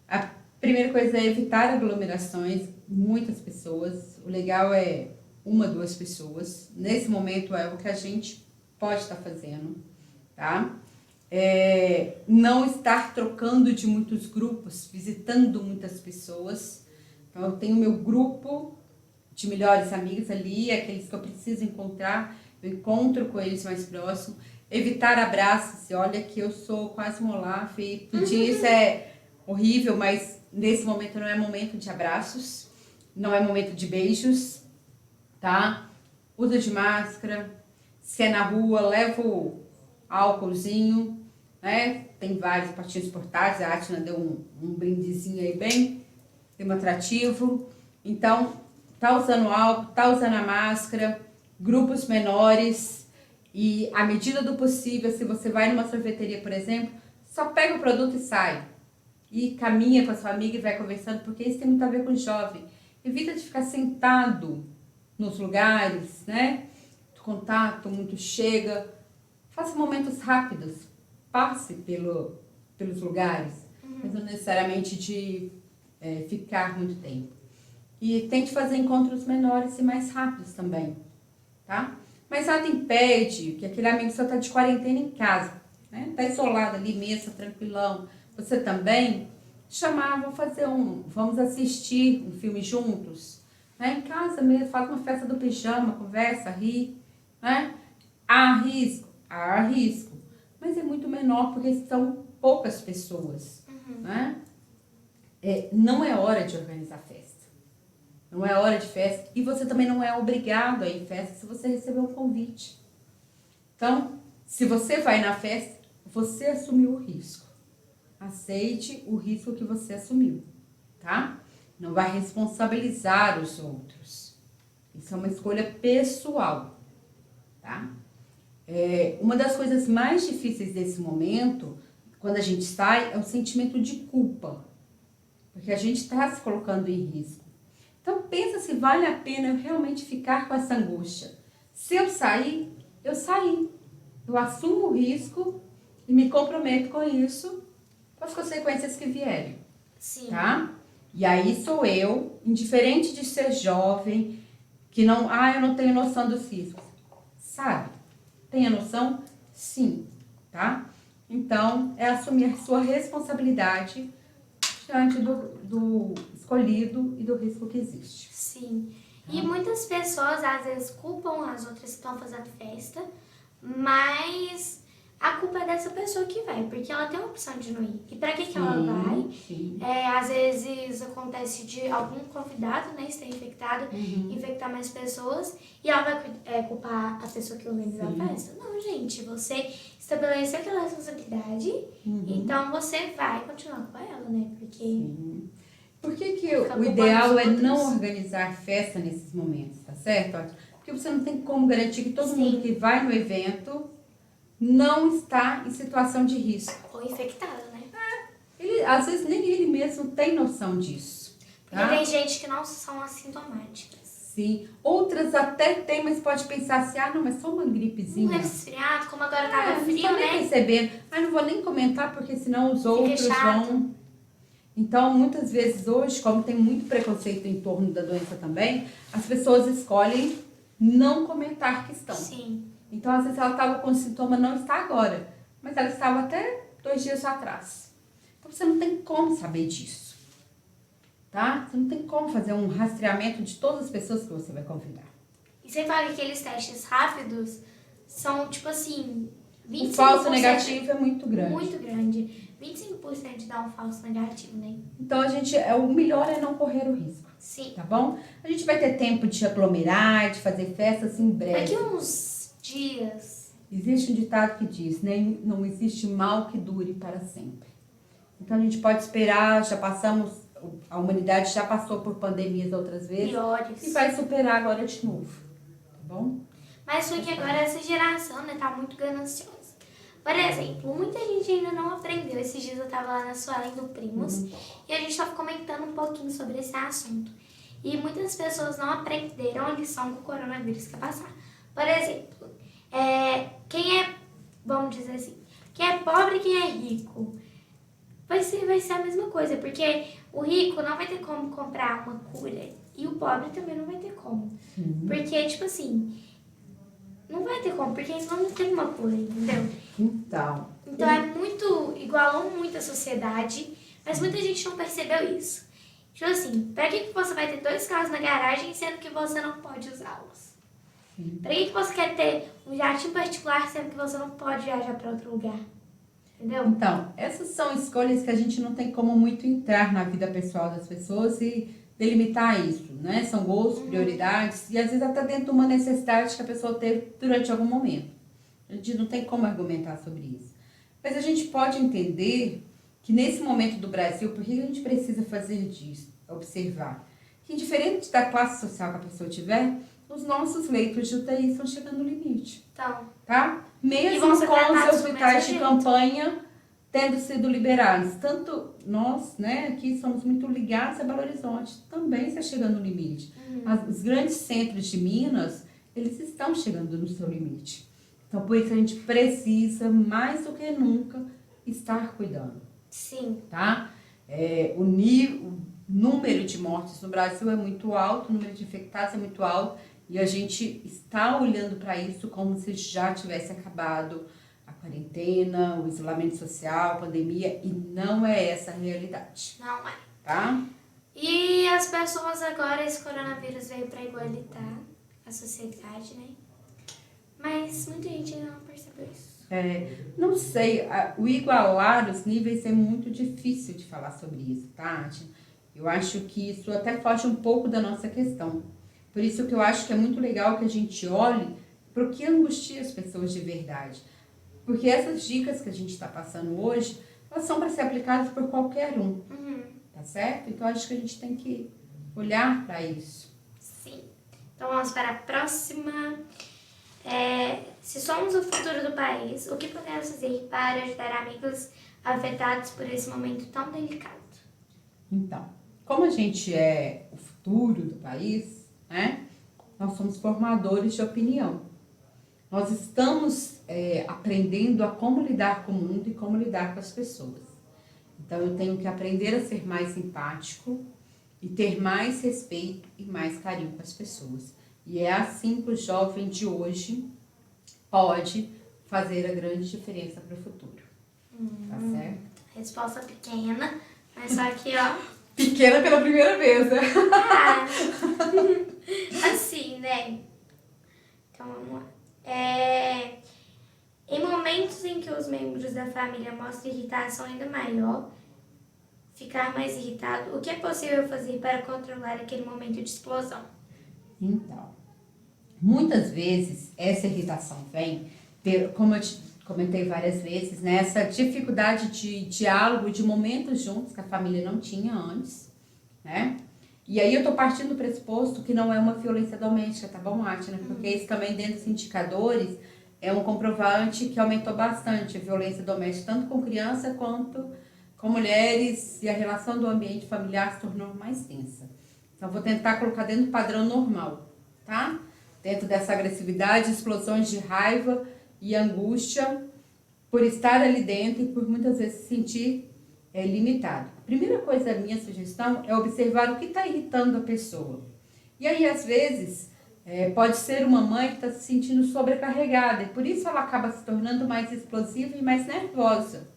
a primeira coisa é evitar aglomerações, muitas pessoas. O legal é 1, 2 pessoas. Nesse momento é o que a gente pode estar fazendo, tá? Não estar trocando de muitos grupos, visitando muitas pessoas. Então, eu tenho meu grupo de melhores amigos ali, aqueles que eu preciso encontrar, eu encontro com eles mais próximo. Evitar abraços, olha que eu sou quase um Olaf, e pedir isso é horrível, mas nesse momento não é momento de abraços, não é momento de beijos, tá? Uso de máscara, se é na rua, levo álcoolzinho, né? Tem vários patinhos portáteis, a Atna deu um brindezinho aí bem demonstrativo. Então, tá usando álcool, tá usando a máscara, grupos menores e, à medida do possível, se você vai numa sorveteria, por exemplo, só pega o produto e sai. E caminha com a sua amiga e vai conversando, porque isso tem muito a ver com o jovem. Evita de ficar sentado nos lugares, né? Do contato, muito chega. Faça momentos rápidos. Passe pelos lugares, mas não necessariamente de ficar muito tempo. E tente fazer encontros menores e mais rápidos também, tá? Mas nada impede que aquele amigo seu tá de quarentena em casa, né? Tá isolado ali mesmo, tranquilão. Você também chamar, vamos assistir um filme juntos, né? Em casa mesmo, faz uma festa do pijama, conversa, ri, né? Há risco, mas é muito menor porque são poucas pessoas, né? Não é hora de organizar festa. Não é hora de festa. E você também não é obrigado a ir em festa se você receber um convite. Então, se você vai na festa, você assumiu o risco. Aceite o risco que você assumiu, tá? Não vai responsabilizar os outros. Isso é uma escolha pessoal, tá? Uma das coisas mais difíceis desse momento, quando a gente sai, é o sentimento de culpa. Porque a gente está se colocando em risco. Então, pensa se vale a pena eu realmente ficar com essa angústia. Se eu sair, eu saí. Eu assumo o risco e me comprometo com isso, com as consequências que vierem. Sim. Tá? E aí sou eu, indiferente de ser jovem, que não, eu não tenho noção dos riscos. Sabe? Tem a noção? Sim. Tá? Então, é assumir a sua responsabilidade diante do escolhido e do risco que existe. Sim. E muitas pessoas às vezes culpam as outras que estão fazendo festa, mas a culpa é dessa pessoa que vai, porque ela tem a opção de não ir. E pra que ela vai? Sim. Às vezes acontece de algum convidado, né, estar infectado, infectar mais pessoas, e ela vai culpar a pessoa que organizou a festa. Não, gente, você estabeleceu aquela responsabilidade, então você vai continuar com ela, né? Porque... Por que o ideal é não organizar festa nesses momentos, tá certo? Porque você não tem como garantir que todo mundo que vai no evento não está em situação de risco. Ou infectado, né? Às vezes nem ele mesmo tem noção disso. Porque tem gente que não são assintomáticas. Sim. Outras até tem, mas pode pensar assim, não, mas só uma gripezinha. Um resfriado, como agora tava frio, não tô nem né? percebendo. Não vou nem comentar, porque senão os outros vão... Então, muitas vezes hoje, como tem muito preconceito em torno da doença também, as pessoas escolhem não comentar que estão. Sim. Então, às vezes ela estava com sintoma, não está agora, mas ela estava até 2 dias atrás. Então, você não tem como saber disso. tá? Você não tem como fazer um rastreamento de todas as pessoas que você vai convidar. E você fala que aqueles testes rápidos são, tipo assim, 25%. O falso negativo é muito grande. Muito grande. 25% dá um falso negativo, né? Então, o melhor é não correr o risco. Sim. Tá bom? A gente vai ter tempo de aglomerar, de fazer festas em breve. Daqui uns dias. Existe um ditado que diz, né? Não existe mal que dure para sempre. Então, a gente pode esperar, a humanidade já passou por pandemias outras vezes. Piores. E vai superar agora de novo. Tá bom? Mas foi que agora essa geração, né, tá muito gananciosa. Por exemplo, muita gente ainda não aprendeu. Esses dias eu tava lá na Suelen do Primos e a gente tava comentando um pouquinho sobre esse assunto. E muitas pessoas não aprenderam a lição que o coronavírus quer passar. Por exemplo, vamos dizer assim, quem é pobre e quem é rico, vai ser a mesma coisa, porque o rico não vai ter como comprar uma cura e o pobre também não vai ter como. Porque, tipo assim, não vai ter como, porque não tem uma cura, entendeu? Então Igualou muito a sociedade, mas muita gente não percebeu isso. Tipo assim, pra que você vai ter 2 carros na garagem, sendo que você não pode usá-los? Pra que você quer ter um jatinho particular, sendo que você não pode viajar pra outro lugar? Entendeu? Então, essas são escolhas que a gente não tem como muito entrar na vida pessoal das pessoas e delimitar isso, né? São gostos, prioridades e às vezes até dentro de uma necessidade que a pessoa teve durante algum momento. A gente não tem como argumentar sobre isso. Mas a gente pode entender que nesse momento do Brasil, por que a gente precisa fazer disso? Observar que, indiferente da classe social que a pessoa tiver, os nossos leitos de UTI estão chegando no limite. Então, Tá? Mesmo vão ser com os tratados do hospitais de mesmo campanha tendo sido liberados. Tanto nós, né, aqui somos muito ligados a Belo Horizonte, também está chegando no limite. Os grandes centros de Minas, eles estão chegando no seu limite. Então, por isso a gente precisa, mais do que nunca, estar cuidando. sim. Tá? O número de mortes no Brasil é muito alto, o número de infectados é muito alto, e a gente está olhando para isso como se já tivesse acabado a quarentena, o isolamento social, a pandemia, e não é essa a realidade. Não é. Tá? E as pessoas agora, esse coronavírus veio para igualitar a sociedade, né? Mas muita gente ainda não percebeu isso. Não sei, o igualar os níveis é muito difícil de falar sobre isso, tá? Eu acho que isso até foge um pouco da nossa questão. Por isso que eu acho que é muito legal que a gente olhe para o que angustia as pessoas de verdade. Porque essas dicas que a gente está passando hoje, elas são para ser aplicadas por qualquer um, tá certo? Então acho que a gente tem que olhar para isso. Sim. Então vamos para a próxima. Se somos o futuro do país, o que podemos fazer para ajudar amigos afetados por esse momento tão delicado? Então, como a gente é o futuro do país, né? Nós somos formadores de opinião. Nós estamos aprendendo a como lidar com o mundo e como lidar com as pessoas. Então, eu tenho que aprender a ser mais empático e ter mais respeito e mais carinho com as pessoas. E é assim que o jovem de hoje pode fazer a grande diferença para o futuro. Tá certo? Resposta pequena, mas só que, ó... Pequena pela primeira vez, né? Assim, né? Então, vamos lá. Em momentos em que os membros da família mostram irritação ainda maior, ficar mais irritado, o que é possível fazer para controlar aquele momento de explosão? Então, muitas vezes essa irritação vem, como eu comentei várias vezes, né, essa dificuldade de diálogo, de momentos juntos que a família não tinha antes, né? E aí eu tô partindo do pressuposto que não é uma violência doméstica, tá bom, Atina? Porque isso também dentro dos indicadores é um comprovante que aumentou bastante a violência doméstica, tanto com criança quanto com mulheres, e a relação do ambiente familiar se tornou mais tensa. Então, vou tentar colocar dentro do padrão normal, tá? Dentro dessa agressividade, explosões de raiva e angústia por estar ali dentro e por muitas vezes se sentir limitado. A primeira coisa, a minha sugestão é observar o que está irritando a pessoa. E aí, às vezes, pode ser uma mãe que está se sentindo sobrecarregada e por isso ela acaba se tornando mais explosiva e mais nervosa.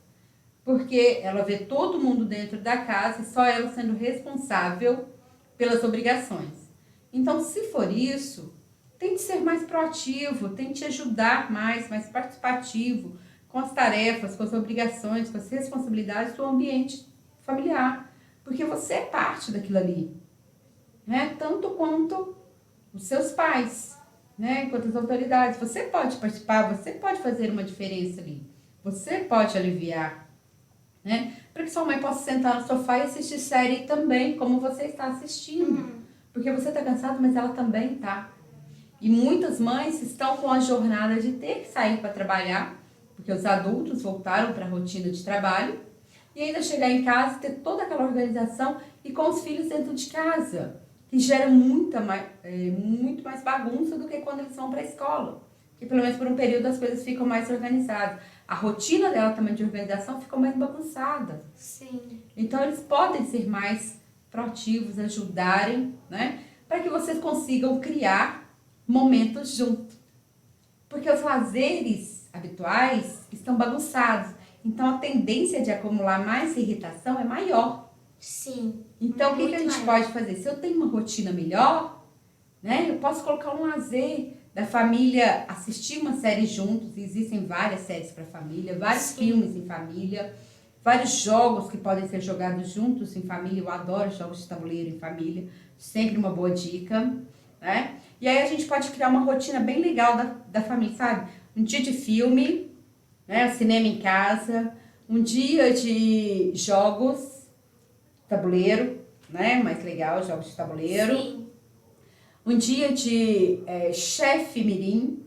porque ela vê todo mundo dentro da casa e só ela sendo responsável pelas obrigações. Então, se for isso, tente ser mais proativo, tente ajudar mais participativo com as tarefas, com as obrigações, com as responsabilidades do ambiente familiar, porque você é parte daquilo ali, né? Tanto quanto os seus pais, né? Quanto as autoridades. Você pode participar, você pode fazer uma diferença ali, você pode aliviar, né? Para que sua mãe possa sentar no sofá e assistir série também, como você está assistindo. Porque você está cansado, mas ela também está. E muitas mães estão com a jornada de ter que sair para trabalhar, porque os adultos voltaram para a rotina de trabalho, e ainda chegar em casa e ter toda aquela organização e com os filhos dentro de casa, que gera muito mais bagunça do que quando eles vão para a escola. Que pelo menos por um período as coisas ficam mais organizadas. A rotina dela também de organização ficou mais bagunçada. Sim. Então eles podem ser mais proativos, ajudarem, né? Para que vocês consigam criar momentos juntos. Porque os lazeres habituais estão bagunçados. Então a tendência de acumular mais irritação é maior. Sim. Então o que a gente pode fazer? Se eu tenho uma rotina melhor, né? Eu posso colocar um lazer da família, assistir uma série juntos. Existem várias séries para família, vários filmes em família, vários jogos que podem ser jogados juntos em família. Eu adoro jogos de tabuleiro em família, sempre uma boa dica, né? E aí a gente pode criar uma rotina bem legal da família, sabe? Um dia de filme, né? Cinema em casa, um dia de jogos, tabuleiro, né? Mais legal, jogos de tabuleiro. Sim. Um dia de chefe mirim,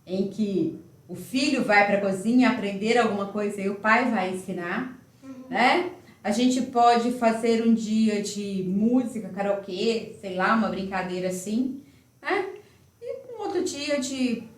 em que o filho vai para a cozinha aprender alguma coisa e o pai vai ensinar, né? A gente pode fazer um dia de música, karaokê, sei lá, uma brincadeira assim, né? E um outro dia de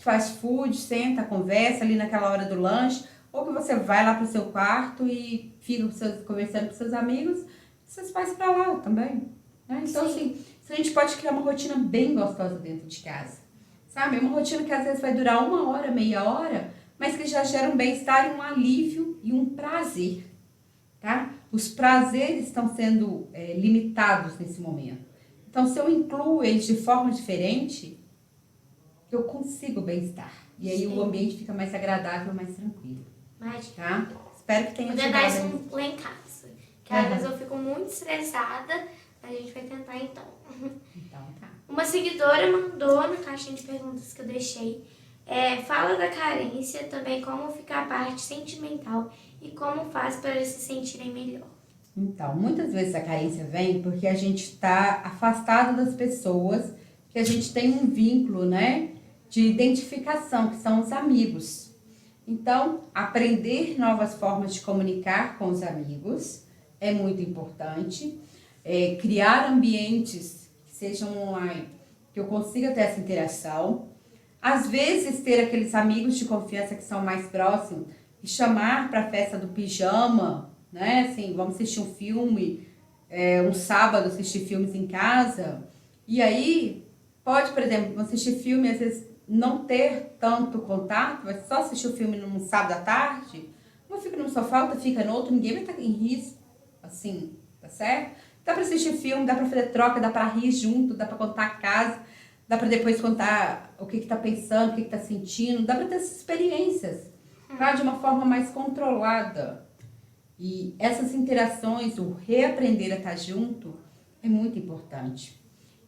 fast food, senta, conversa ali naquela hora do lanche, ou que você vai lá pro seu quarto e fica conversando com seus amigos, vocês fazem para lá também, né? Então, assim, a gente pode criar uma rotina bem gostosa dentro de casa, sabe? Uma rotina que às vezes vai durar 1 hora, meia hora, mas que já gera um bem-estar, um alívio e um prazer, tá? Os prazeres estão sendo limitados nesse momento. Então, se eu incluo eles de forma diferente, eu consigo bem-estar. E aí o ambiente fica mais agradável, mais tranquilo. Tá? Espero que tenha ajudado. Vou tentar isso lá em casa. Que às vezes eu fico muito estressada. A gente vai tentar então. Então tá. Uma seguidora mandou na caixinha de perguntas que eu deixei. Fala da carência, também como fica a parte sentimental e como faz para eles se sentirem melhor. Então, muitas vezes a carência vem porque a gente está afastado das pessoas, que a gente tem um vínculo, né, de identificação, que são os amigos. Então, aprender novas formas de comunicar com os amigos é muito importante. Criar ambientes que sejam online, que eu consiga ter essa interação. Às vezes, ter aqueles amigos de confiança que são mais próximos e chamar para a festa do pijama, né? Assim, vamos assistir um filme, um sábado assistir filmes em casa. E aí, pode, por exemplo, assistir filme, às vezes não ter tanto contato, vai só assistir o filme num sábado à tarde. Um fica num sofá, outro fica no outro, ninguém vai estar em risco, assim, tá certo? Dá para assistir filme, dá para fazer troca, dá para rir junto, dá para contar a casa, dá para depois contar o que tá pensando, o que tá sentindo, dá para ter essas experiências, tá? De uma forma mais controlada. E essas interações, o reaprender a estar junto, é muito importante.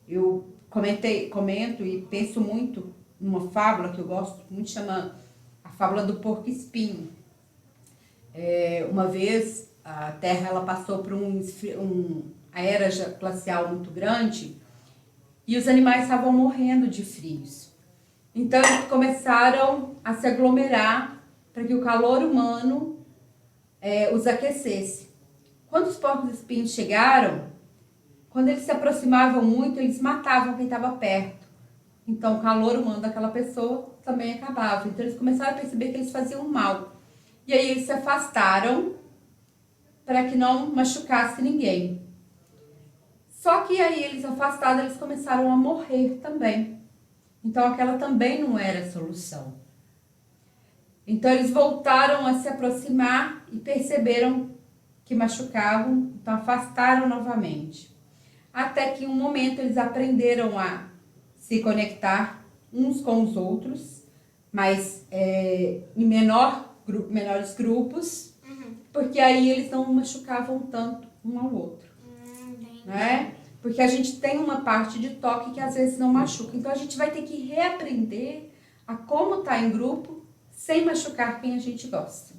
Eu comento e penso muito numa fábula que eu gosto muito, chama a fábula do porco-espinho. Uma vez a Terra ela passou por a era glacial muito grande e os animais estavam morrendo de frios. Então eles começaram a se aglomerar para que o calor humano os aquecesse. Quando os porcos-espinhos chegaram, quando eles se aproximavam muito, eles matavam quem estava perto. Então o calor humano daquela pessoa também acabava. Então eles começaram a perceber que eles faziam mal. E aí eles se afastaram para que não machucasse ninguém. Só que aí eles afastados, eles começaram a morrer também. Então aquela também não era a solução. Então eles voltaram a se aproximar e perceberam que machucavam, então afastaram novamente. Até que em um momento eles aprenderam a se conectar uns com os outros, mas em menores grupos, porque aí eles não machucavam tanto um ao outro, né? Porque a gente tem uma parte de toque que às vezes não machuca. Então a gente vai ter que reaprender a como estar em grupo sem machucar quem a gente gosta.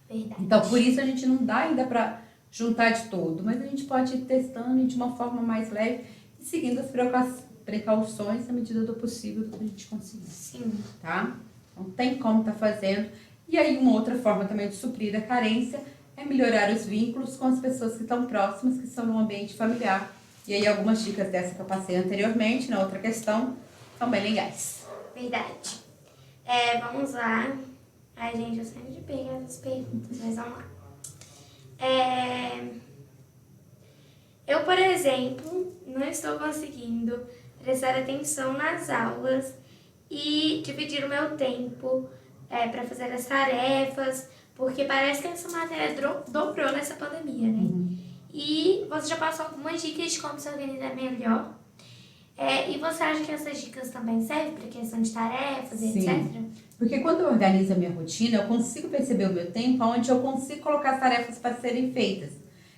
Verdade. Então por isso a gente não dá ainda para juntar de todo, mas a gente pode ir testando de uma forma mais leve e seguindo as precauções na medida do possível do que a gente conseguir. Sim. Tá? Não tem como estar fazendo. E aí uma outra forma também de suprir a carência é melhorar os vínculos com as pessoas que estão próximas, que estão no ambiente familiar. E aí algumas dicas dessa que eu passei anteriormente, na outra questão, são bem legais. Verdade. Vamos lá. Ai, gente, eu sempre de pegar as perguntas, mas vamos lá. Eu, por exemplo, não estou conseguindo prestar atenção nas aulas e dividir o meu tempo para fazer as tarefas, porque parece que essa matéria dobrou nessa pandemia, né? E você já passou algumas dicas de como se organizar melhor. E você acha que essas dicas também servem para questão de tarefas, Sim. etc? Porque quando eu organizo a minha rotina, eu consigo perceber o meu tempo, onde eu consigo colocar as tarefas para serem feitas.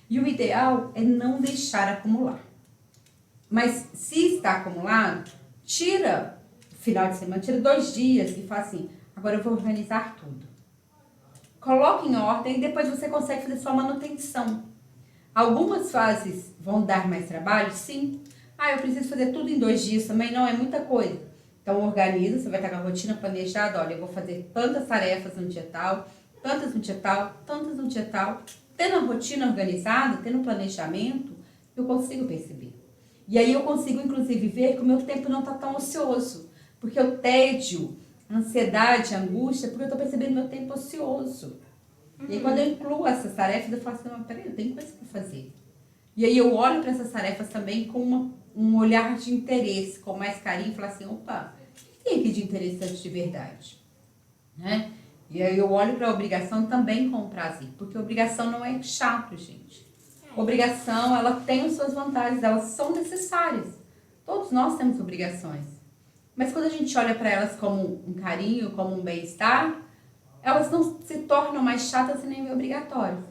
E o ideal é não deixar acumular. Mas se está acumulado, tira final de semana, tira 2 dias e faz assim, agora eu vou organizar tudo. Coloque em ordem e depois você consegue fazer sua manutenção. Algumas fases vão dar mais trabalho? Sim. Eu preciso fazer tudo em 2 dias também? Não, é muita coisa. Então organiza, você vai estar com a rotina planejada, olha, eu vou fazer tantas tarefas no dia tal, tantas no dia tal, tantas no dia tal. Tendo a rotina organizada, tendo um planejamento, eu consigo perceber. E aí eu consigo, inclusive, ver que o meu tempo não está tão ocioso. Porque o tédio, a ansiedade, a angústia, porque eu estou percebendo meu tempo ocioso. E aí quando eu incluo essas tarefas, eu falo assim, peraí, eu tenho coisa para fazer. E aí eu olho para essas tarefas também com um olhar de interesse, com mais carinho, e falo assim, opa, o que tem aqui de interessante de verdade? Né? E aí eu olho para a obrigação também com prazer, porque a obrigação não é chato, gente. Obrigação, ela tem as suas vantagens, elas são necessárias. Todos nós temos obrigações. Mas quando a gente olha para elas como um carinho, como um bem-estar, elas não se tornam mais chatas e nem obrigatórias.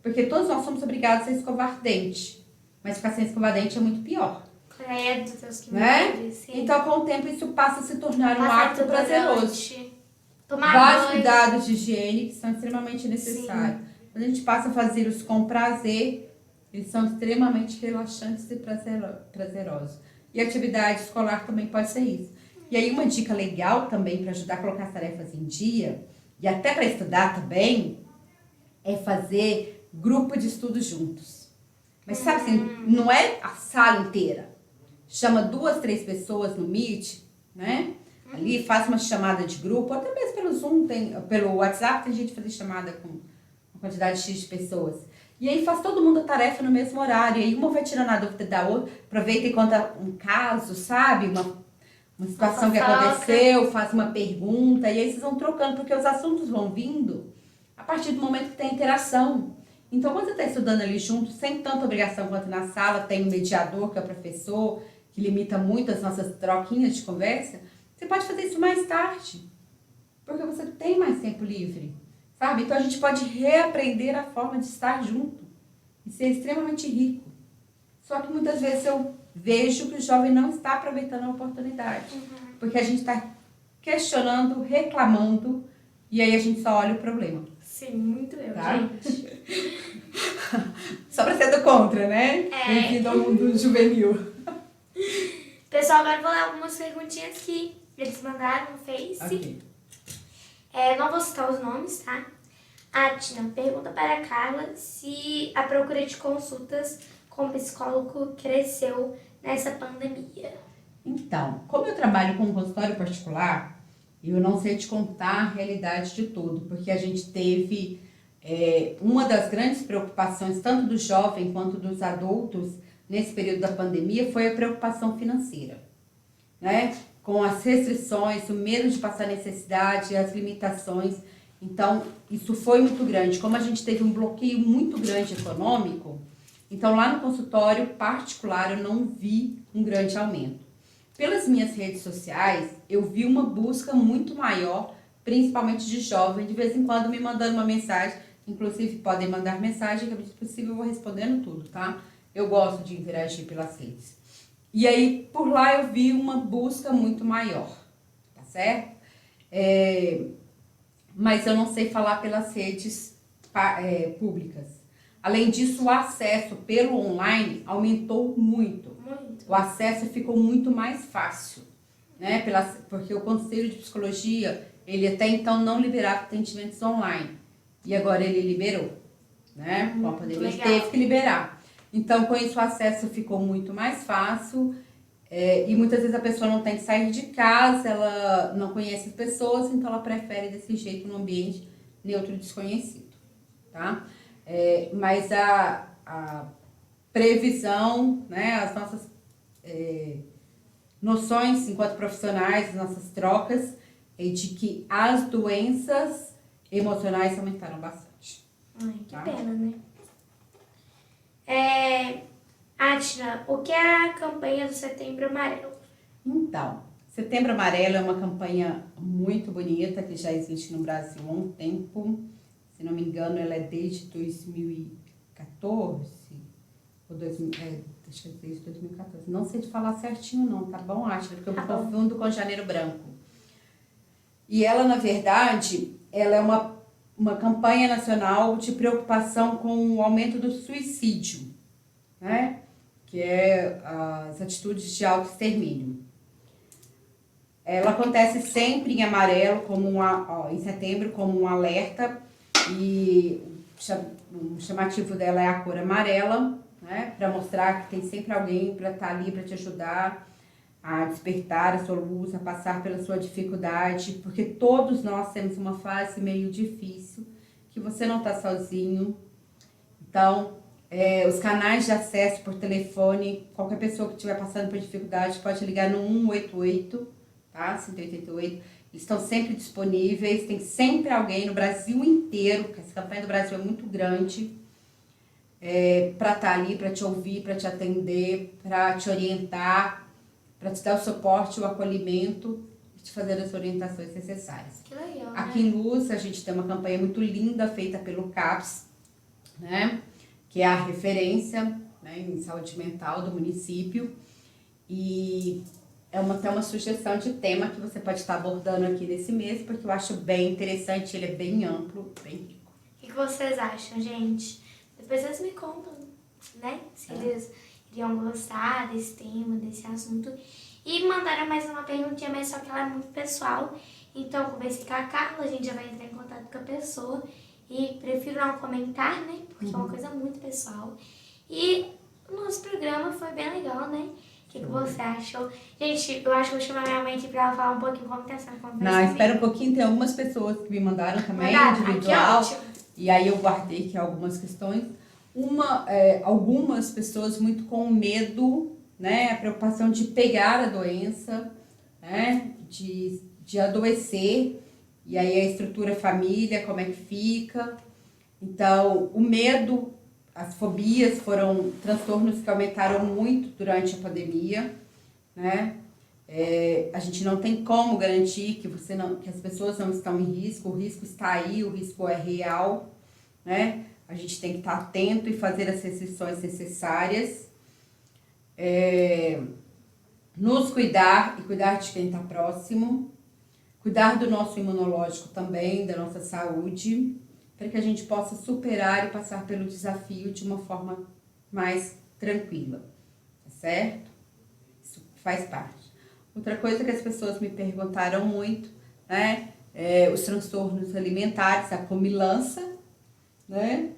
Porque todos nós somos obrigados a escovar dente. Mas ficar sem escovar dente é muito pior. Credo, Deus que me Né? livre, sim. Então, com o tempo, isso passa a se tornar um Passar hábito prazeroso. Tomar Vários banho. cuidados de higiene que são extremamente necessários. Quando a gente passa a fazê-los com prazer, eles são extremamente relaxantes e prazerosos. E a atividade escolar também pode ser isso. E aí uma dica legal também para ajudar a colocar as tarefas em dia, e até para estudar também, é fazer grupo de estudo juntos. Mas sabe assim, não é a sala inteira. Chama 2, 3 pessoas no Meet, né? Ali faz uma chamada de grupo, ou até mesmo pelo Zoom, pelo WhatsApp, tem gente que faz chamada com uma quantidade X de pessoas. E aí faz todo mundo a tarefa no mesmo horário, e aí uma vai tirando a dúvida da outra, aproveita e conta um caso, sabe? Uma situação que aconteceu, faz uma pergunta, e aí vocês vão trocando, porque os assuntos vão vindo a partir do momento que tem interação. Então, quando você está estudando ali junto, sem tanta obrigação quanto na sala, tem um mediador, que é o professor, que limita muito as nossas troquinhas de conversa, você pode fazer isso mais tarde, porque você tem mais tempo livre, sabe? Então, a gente pode reaprender a forma de estar junto e ser extremamente rico. Só que muitas vezes eu vejo que o jovem não está aproveitando a oportunidade, porque a gente está questionando, reclamando, e aí a gente só olha o problema. Sim, muito eu, Tá? gente. Só pra ser do contra, né? Bem-vindo ao mundo juvenil. Pessoal, agora eu vou ler algumas perguntinhas que eles mandaram no Face. Ok. Não vou citar os nomes, tá? Atna pergunta para a Carla se a procura de consultas com psicólogo cresceu nessa pandemia. Então, como eu trabalho com um consultório particular, eu não sei te contar a realidade de tudo, porque a gente teve uma das grandes preocupações, tanto do jovem quanto dos adultos, nesse período da pandemia, foi a preocupação financeira, né? Com as restrições, o medo de passar necessidade, as limitações. Então, isso foi muito grande. Como a gente teve um bloqueio muito grande econômico, então lá no consultório particular eu não vi um grande aumento. Pelas minhas redes sociais, eu vi uma busca muito maior, principalmente de jovens, de vez em quando me mandando uma mensagem. Inclusive, podem mandar mensagem, que é possível eu vou respondendo tudo, tá? Eu gosto de interagir pelas redes. E aí, por lá eu vi uma busca muito maior, tá certo? Mas eu não sei falar pelas redes públicas. Além disso, o acesso pelo online aumentou muito. Muito. O acesso ficou muito mais fácil, né? Porque o Conselho de Psicologia, ele até então não liberava atendimentos online. E agora ele liberou, né? Com a pandemia ele teve que liberar. Então, com isso, o acesso ficou muito mais fácil. E muitas vezes a pessoa não tem que sair de casa, ela não conhece as pessoas, então ela prefere desse jeito num ambiente neutro e desconhecido, tá? Mas a previsão, né, as nossas noções enquanto profissionais, as nossas trocas, é de que as doenças emocionais aumentaram bastante. Ai, que tá? pena, né? Atila, o que é a campanha do Setembro Amarelo? Então, Setembro Amarelo é uma campanha muito bonita que já existe no Brasil há um tempo. Se não me engano, ela é desde 2014 ou acho que é desde 2014. Não sei te falar certinho não, tá bom, Atila? Porque eu me confundo com Janeiro Branco. E ela, na verdade, ela é uma campanha nacional de preocupação com o aumento do suicídio, né? Que é as atitudes de autoextermínio. Ela acontece sempre em amarelo, em setembro, como um alerta, e o chamativo dela é a cor amarela, né? Para mostrar que tem sempre alguém para estar ali para te ajudar a despertar a sua luz, a passar pela sua dificuldade, porque todos nós temos uma fase meio difícil, que você não está sozinho. Então, os canais de acesso por telefone, qualquer pessoa que estiver passando por dificuldade pode ligar no 188, tá? 188, estão sempre disponíveis, tem sempre alguém no Brasil inteiro, porque essa campanha do Brasil é muito grande, para estar ali, para te ouvir, para te atender, para te orientar, para te dar o suporte, o acolhimento e te fazer as orientações necessárias. Que legal, Aqui em Luz, a gente tem uma campanha muito linda feita pelo CAPS, né? Que é a referência, né, em saúde mental do município. E é até uma sugestão de tema que você pode estar abordando aqui nesse mês, porque eu acho bem interessante, ele é bem amplo, bem rico. O que vocês acham, gente? Depois vocês me contam, né? Se eles iriam gostar desse tema, desse assunto. E mandaram mais uma perguntinha, mas só que ela é muito pessoal. Então, conversei com a Carla, a gente já vai entrar em contato com a pessoa. E prefiro não comentar, né? Porque é uma coisa muito pessoal. E o nosso programa foi bem legal, né? O que você achou? Gente, eu acho que vou chamar minha mãe aqui pra ela falar um pouquinho como tá sendo a conversa. Não, espera um pouquinho, tem algumas pessoas que me mandaram também, individual. E aí eu guardei aqui algumas questões. Algumas pessoas muito com medo, né? A preocupação de pegar a doença, né? De adoecer. E aí a estrutura família, como é que fica. Então, o medo, as fobias foram transtornos que aumentaram muito durante a pandemia, né? A gente não tem como garantir que as pessoas não estão em risco, o risco está aí, o risco é real, né? A gente tem que estar atento e fazer as restrições necessárias, nos cuidar e cuidar de quem está próximo, cuidar do nosso imunológico também, da nossa saúde, para que a gente possa superar e passar pelo desafio de uma forma mais tranquila, tá certo? Isso faz parte. Outra coisa que as pessoas me perguntaram muito, né, os transtornos alimentares, a comilança, né,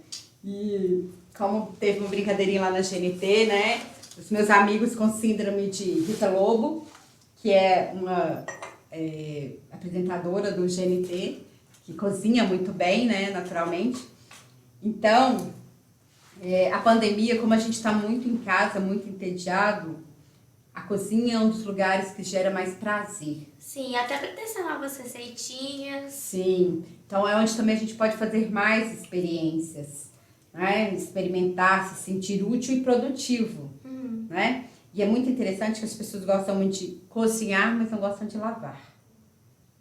e como teve uma brincadeirinha lá na GNT, né, os meus amigos com síndrome de Rita Lobo, que é uma apresentadora do GNT, que cozinha muito bem, né, naturalmente. Então, a pandemia, como a gente está muito em casa, muito entediado, A cozinha é um dos lugares que gera mais prazer. Sim, até para testar novas receitinhas. Sim, então é onde também a gente pode fazer mais experiências, né? Experimentar, se sentir útil e produtivo, né? E é muito interessante que as pessoas gostam muito de cozinhar, mas não gostam de lavar,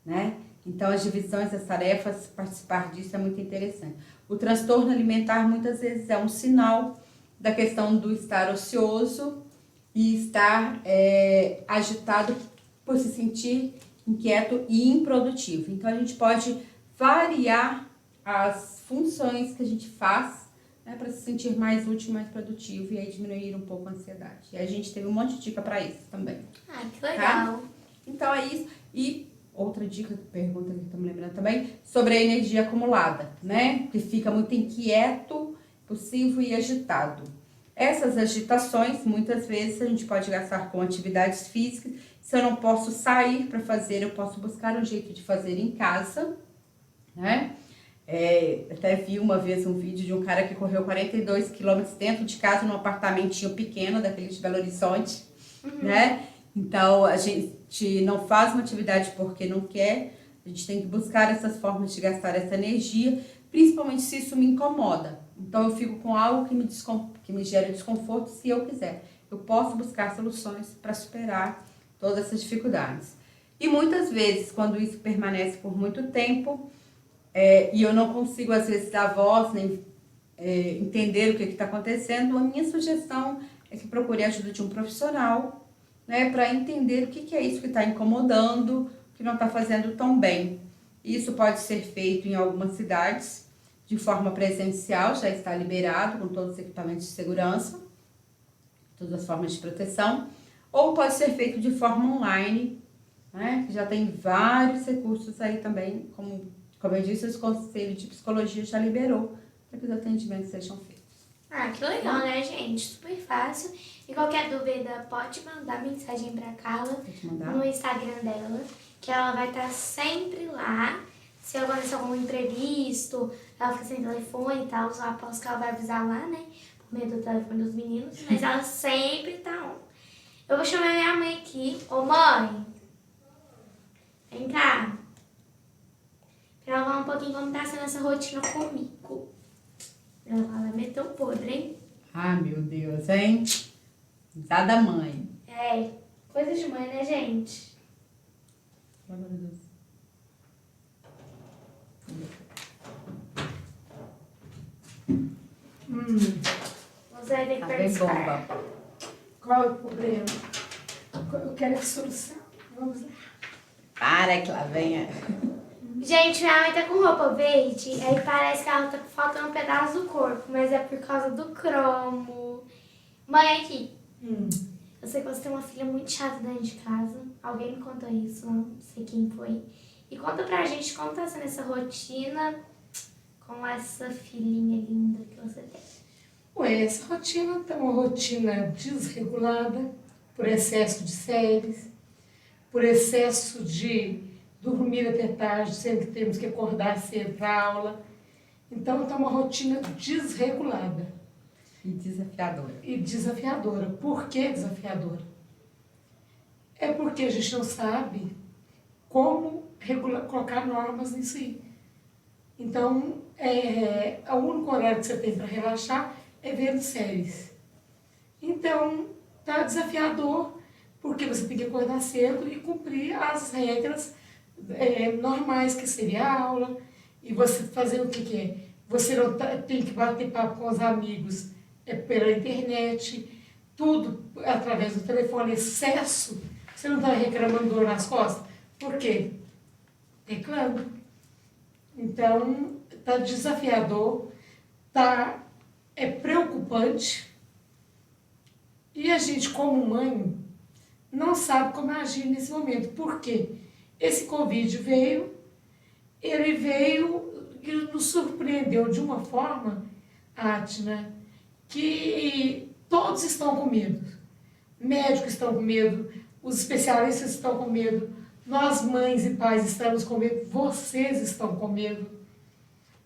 né? Então as divisões das tarefas, participar disso é muito interessante. O transtorno alimentar muitas vezes é um sinal da questão do estar ocioso e estar agitado por se sentir inquieto e improdutivo. Então a gente pode variar as funções que a gente faz, né, para se sentir mais útil, mais produtivo e aí diminuir um pouco a ansiedade. E a gente teve um monte de dica para isso também. Ah, que legal. Tá? Então é isso. E outra dica, pergunta que estamos lembrando também, sobre a energia acumulada, né? Que fica muito inquieto, impulsivo e agitado. Essas agitações, muitas vezes, a gente pode gastar com atividades físicas. Se eu não posso sair para fazer, eu posso buscar um jeito de fazer em casa, né? Até vi uma vez um vídeo de um cara que correu 42 quilômetros dentro de casa, num apartamentinho pequeno, daquele de Belo Horizonte, né? Então, a gente não faz uma atividade porque não quer, a gente tem que buscar essas formas de gastar essa energia, principalmente se isso me incomoda. Então, eu fico com algo que me gera desconforto se eu quiser. Eu posso buscar soluções para superar todas essas dificuldades. E muitas vezes, quando isso permanece por muito tempo, e eu não consigo, às vezes, dar voz, nem entender o que está acontecendo, a minha sugestão é que procure a ajuda de um profissional, né, para entender o que é isso que está incomodando, que não está fazendo tão bem. Isso pode ser feito em algumas cidades, de forma presencial, já está liberado com todos os equipamentos de segurança, todas as formas de proteção, ou pode ser feito de forma online, né, que já tem vários recursos aí também, como eu disse, o Conselho de Psicologia já liberou para que os atendimentos sejam feitos. Ah, que legal, né, gente? Super fácil. E qualquer dúvida, pode mandar mensagem pra Carla no Instagram dela, que ela vai estar sempre lá. Se acontecer algum imprevisto, ela fica sem telefone e tal, eu aposto que ela vai avisar lá, né? Por meio do telefone dos meninos, mas ela sempre tá on. Eu vou chamar minha mãe aqui. Ô, mãe! Vem cá. Pra ela falar um pouquinho como tá sendo essa rotina comigo. Ela meteu podre, hein? Ah, meu Deus, hein? Dá da mãe. Coisa de mãe, né, gente? Você vai ter que participar. Bomba. Qual é o problema? Eu quero a solução. Vamos lá. Para que lá venha. Gente, minha mãe tá com roupa verde, aí parece que ela tá faltando um pedaço do corpo, mas é por causa do cromo. Mãe, aqui. Eu sei que você tem uma filha muito chata dentro de casa. Alguém me contou isso, não sei quem foi. E conta pra gente como tá sendo essa rotina com essa filhinha linda que você tem. Ué, essa rotina é uma rotina desregulada por excesso de séries, por excesso de dormir até tarde, sendo que temos que acordar cedo para aula. Então, está uma rotina desregulada. E desafiadora. E desafiadora. Por que desafiadora? É porque a gente não sabe como colocar normas nisso aí. Então, o único horário que você tem para relaxar é vendo séries. Então, tá desafiador, porque você tem que acordar cedo e cumprir as regras normais, que seria a aula, e você fazer o que é. Você não tem que bater papo com os amigos pela internet, tudo através do telefone, excesso. Você não está reclamando dor nas costas? Por quê? Reclama. Então, está desafiador, é preocupante, e a gente, como mãe, não sabe como agir nesse momento. Por quê? Esse Covid ele veio e nos surpreendeu de uma forma, Atna, que todos estão com medo. Médicos estão com medo, os especialistas estão com medo, nós mães e pais estamos com medo, vocês estão com medo.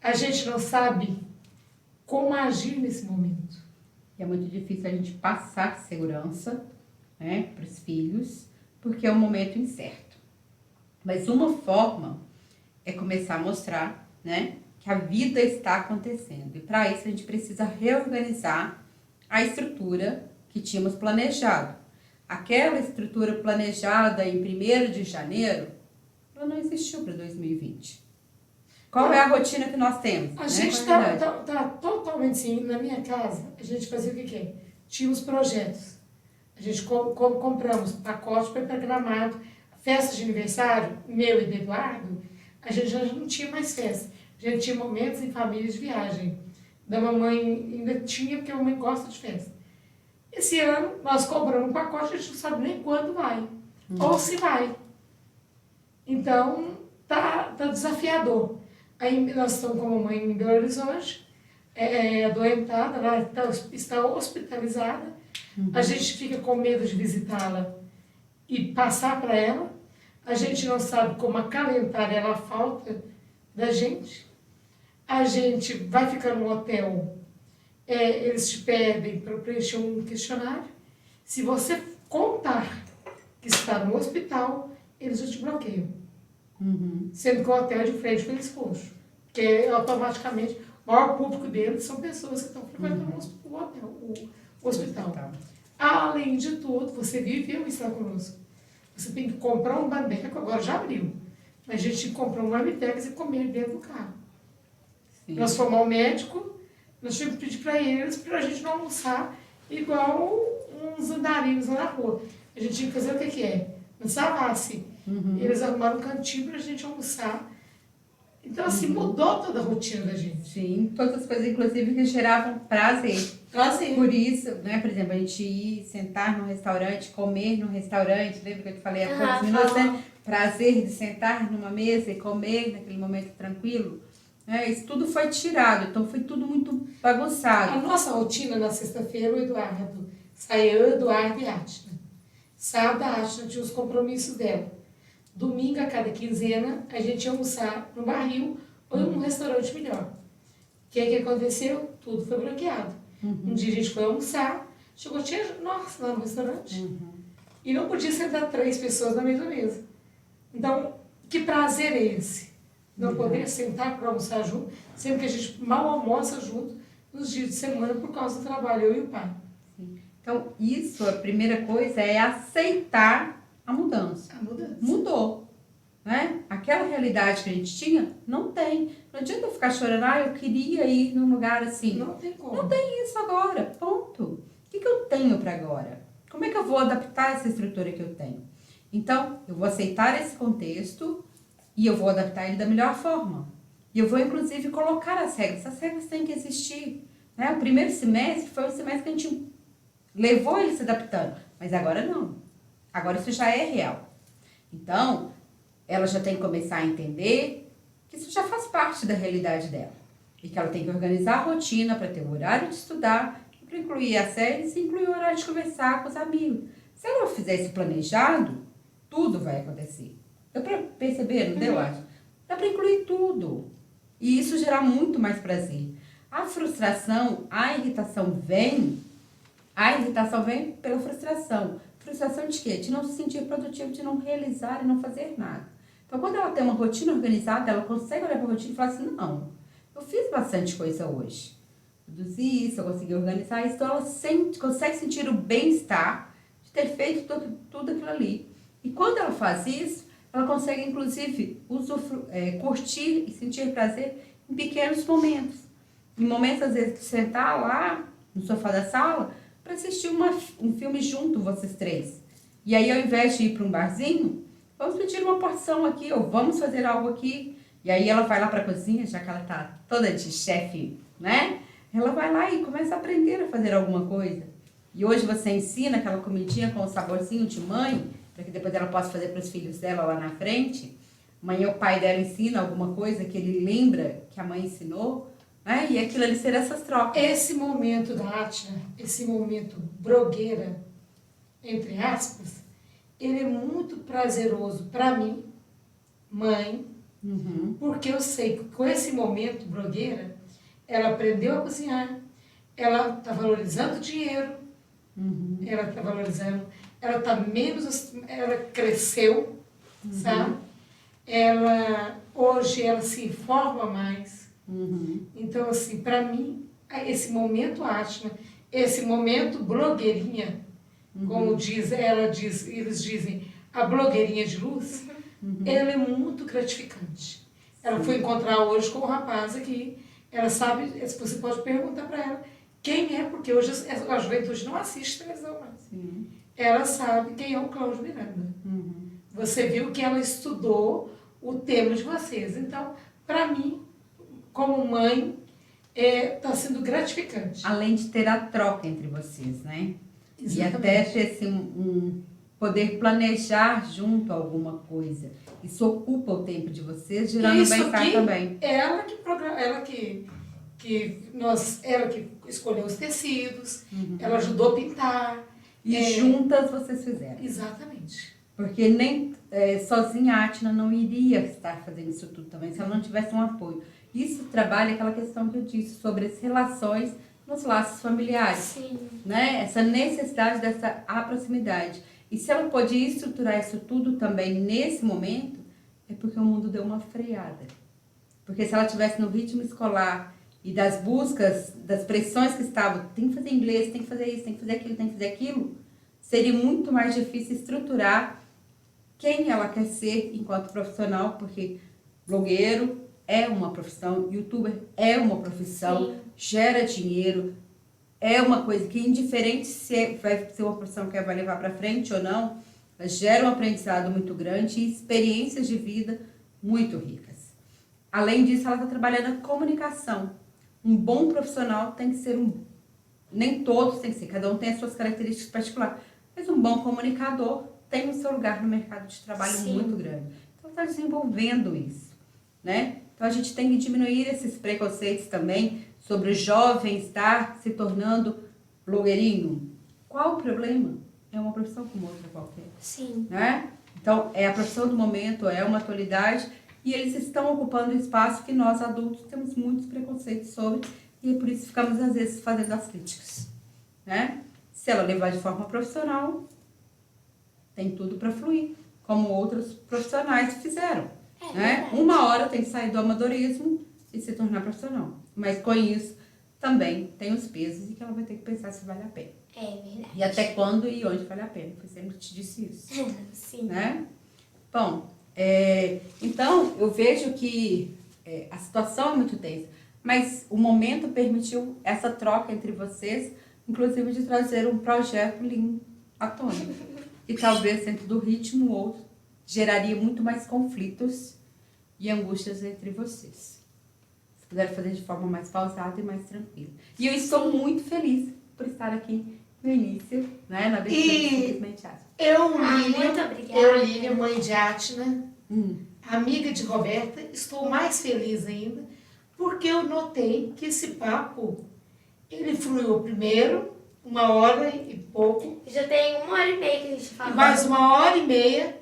A gente não sabe como agir nesse momento. É muito difícil a gente passar segurança, né, para os filhos, porque é um momento incerto. Mas uma forma é começar a mostrar, né, que a vida está acontecendo. E para isso a gente precisa reorganizar a estrutura que tínhamos planejado. Aquela estrutura planejada em 1º de janeiro, ela não existiu para 2020. Qual é a rotina que nós temos? A né? gente tá totalmente assim, na minha casa, a gente fazia o que? Tinha os projetos. A gente compramos pacote para Gramado, festa de aniversário, meu e do Eduardo, a gente já não tinha mais festa. A gente tinha momentos em família de viagem. Da mamãe ainda tinha, porque a mamãe gosta de festa. Esse ano, nós compramos um pacote, a gente não sabe nem quando vai. Ou se vai. Então, tá desafiador. Aí nós estamos com a mamãe em Belo Horizonte, adoentada, ela está hospitalizada. A gente fica com medo de visitá-la e passar para ela. A gente não sabe como acalentar ela, a falta da gente. A gente vai ficar no hotel, eles te pedem para preencher um questionário. Se você contar que está no hospital, eles já te bloqueiam. Sendo que o hotel é de frente para eles Coxo, que automaticamente o maior público deles são pessoas que estão frequentando o hotel, o hospital. Além de tudo, você viveu isso lá conosco. Você tem que comprar um bandeco, agora já abriu. Mas a gente compra um marmitex e comer dentro do carro. Sim. Nós fomos ao médico, nós tivemos que pedir para eles para a gente não almoçar igual uns andarinhos lá na rua. A gente tinha que fazer o que no Savassi. Eles arrumaram um cantinho para a gente almoçar. Então, assim, mudou toda a rotina da gente. Sim, todas as coisas, inclusive, que geravam prazer. Prazer. Por isso, né, por exemplo, a gente ir sentar num restaurante, comer num restaurante, lembra que eu te falei há poucos minutos, né? Prazer de sentar numa mesa e comer naquele momento tranquilo. Isso tudo foi tirado, então foi tudo muito bagunçado. A nossa rotina na sexta-feira, o Eduardo, saiu Eduardo e Atna. Sábado, a Atna tinha os compromissos dela. Domingo, a cada quinzena, a gente ia almoçar no barril ou em um restaurante melhor. O que aconteceu? Tudo foi bloqueado. Um dia a gente foi almoçar, chegou, tinha nossa lá no restaurante. E não podia sentar 3 pessoas na mesma mesa. Então, que prazer é esse? Não poder sentar para almoçar junto, sendo que a gente mal almoça junto nos dias de semana por causa do trabalho, eu e o pai. Sim. Então, isso, a primeira coisa é aceitar a mudança. A mudança. Mudou. Né? Aquela realidade que a gente tinha, não tem. Não adianta eu ficar chorando, eu queria ir num lugar assim. Não tem como. Não tem isso agora, ponto. O que eu tenho para agora? Como é que eu vou adaptar essa estrutura que eu tenho? Então, eu vou aceitar esse contexto e eu vou adaptar ele da melhor forma. E eu vou, inclusive, colocar as regras. As regras têm que existir. Né? O primeiro semestre foi um semestre que a gente levou ele se adaptando. Mas agora não. Agora isso já é real. Então, ela já tem que começar a entender que isso já faz parte da realidade dela. E que ela tem que organizar a rotina para ter o horário de estudar, para incluir as séries e incluir o horário de conversar com os amigos. Se ela não fizer isso planejado, tudo vai acontecer. Deu para perceber, não deu, acho? Dá para incluir tudo. E isso gerar muito mais prazer. A frustração, a irritação vem pela frustração. Frustração de quê? De não se sentir produtivo, de não realizar e não fazer nada. Então, quando ela tem uma rotina organizada, ela consegue olhar para a rotina e falar assim, não, eu fiz bastante coisa hoje. Produzi isso, eu consegui organizar isso. Então, ela consegue sentir o bem-estar de ter feito tudo aquilo ali. E quando ela faz isso, ela consegue, inclusive, curtir e sentir prazer em pequenos momentos. Em momentos, às vezes, de sentar lá no sofá da sala para assistir um filme junto, vocês 3. E aí, ao invés de ir para um barzinho, vamos pedir uma porção aqui, ou vamos fazer algo aqui. E aí, ela vai lá para a cozinha, já que ela está toda de chefe, né? Ela vai lá e começa a aprender a fazer alguma coisa. E hoje você ensina aquela comidinha com o saborzinho de mãe, para que depois ela possa fazer para os filhos dela lá na frente. Amanhã o pai dela ensina alguma coisa que ele lembra que a mãe ensinou, né? E aquilo ali ser essas trocas. Esse momento da Atna, esse momento blogueira, entre aspas, ele é muito prazeroso para mim, mãe, porque eu sei que com esse momento blogueira, ela aprendeu a cozinhar, ela está valorizando o dinheiro, ela está valorizando ela tá menos, ela cresceu, sabe? Hoje ela se informa mais. Então, assim, para mim, esse momento Atma, esse momento blogueirinha, como eles dizem, a blogueirinha de luz, ela é muito gratificante. Ela foi encontrar hoje com um rapaz aqui, ela sabe, você pode perguntar para ela quem é, porque hoje a juventude não assiste televisão mais. Ela sabe quem é o Cláudio Miranda. Você viu que ela estudou o tema de vocês. Então, para mim, como mãe, está sendo gratificante. Além de ter a troca entre vocês, né? Exatamente. E até ter assim, poder planejar junto alguma coisa. Isso ocupa o tempo de vocês, gerando bem-estar também. Ela que escolheu os tecidos, ela ajudou a pintar. E juntas vocês fizeram. Exatamente. Porque nem sozinha a Atna não iria estar fazendo isso tudo também, se ela não tivesse um apoio. Isso trabalha aquela questão que eu disse sobre as relações nos laços familiares. Sim. Né? Essa necessidade dessa proximidade. E se ela pode estruturar isso tudo também nesse momento, é porque o mundo deu uma freada. Porque se ela estivesse no ritmo escolar e das buscas, das pressões que estavam, tem que fazer inglês, tem que fazer isso, tem que fazer aquilo, tem que fazer aquilo, seria muito mais difícil estruturar quem ela quer ser enquanto profissional, porque blogueiro é uma profissão, youtuber é uma profissão, Sim. Gera dinheiro, é uma coisa que, indiferente se vai ser uma profissão que ela vai levar para frente ou não, ela gera um aprendizado muito grande e experiências de vida muito ricas. Além disso, ela está trabalhando a comunicação. Um bom profissional tem que ser nem todos tem que ser, cada um tem as suas características particulares, mas um bom comunicador tem o seu lugar no mercado de trabalho Sim. muito grande. Então, está desenvolvendo isso, né? Então, a gente tem que diminuir esses preconceitos também sobre o jovem estar se tornando blogueirinho. Qual o problema? É uma profissão como outra qualquer. Sim. Né? Então, é a profissão do momento, é uma atualidade, e eles estão ocupando um espaço que nós, adultos, temos muitos preconceitos sobre, e é por isso que ficamos, às vezes, fazendo as críticas. Né? Se ela levar de forma profissional, tem tudo para fluir, como outros profissionais fizeram. Né? Uma hora tem que sair do amadorismo e se tornar profissional. Mas com isso, também tem os pesos e que ela vai ter que pensar se vale a pena. É verdade. E até quando e onde vale a pena. Eu sempre te disse isso. Sim. Né? Bom, então eu vejo que a situação é muito tensa, mas o momento permitiu essa troca entre vocês, inclusive de trazer um projeto lindo à tona. E talvez dentro do ritmo ou outro geraria muito mais conflitos e angústias entre vocês. Se puder fazer de forma mais pausada e mais tranquila. E eu estou muito feliz por estar aqui no início, né, na abertura do Simplesmente Atma. Muito obrigada. Eu, Lília, mãe de Atna, amiga de Roberta, estou mais feliz ainda, porque eu notei que esse papo, ele fluiu primeiro, 1h e pouco, Já tem 1h30 que a gente falou. e mais 1h30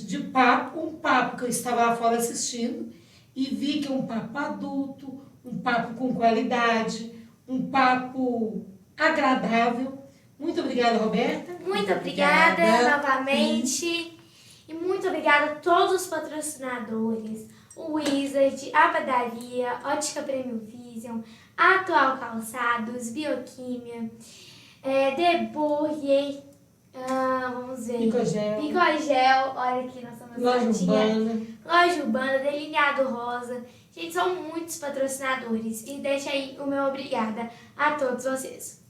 de papo, um papo que eu estava lá fora assistindo, e vi que é um papo adulto, um papo com qualidade, um papo agradável. Muito obrigada, Roberta. Muito obrigada novamente. E muito obrigada a todos os patrocinadores. O Wizard, a Padaria, Ótica Premium Vision, Atual Calçados, Bioquímia, The Burger, vamos ver. Picogel, olha aqui, nós somos Loja Urbana. Loja Urbana, Delineado Rosa. Gente, são muitos patrocinadores. E deixa aí o meu obrigada a todos vocês.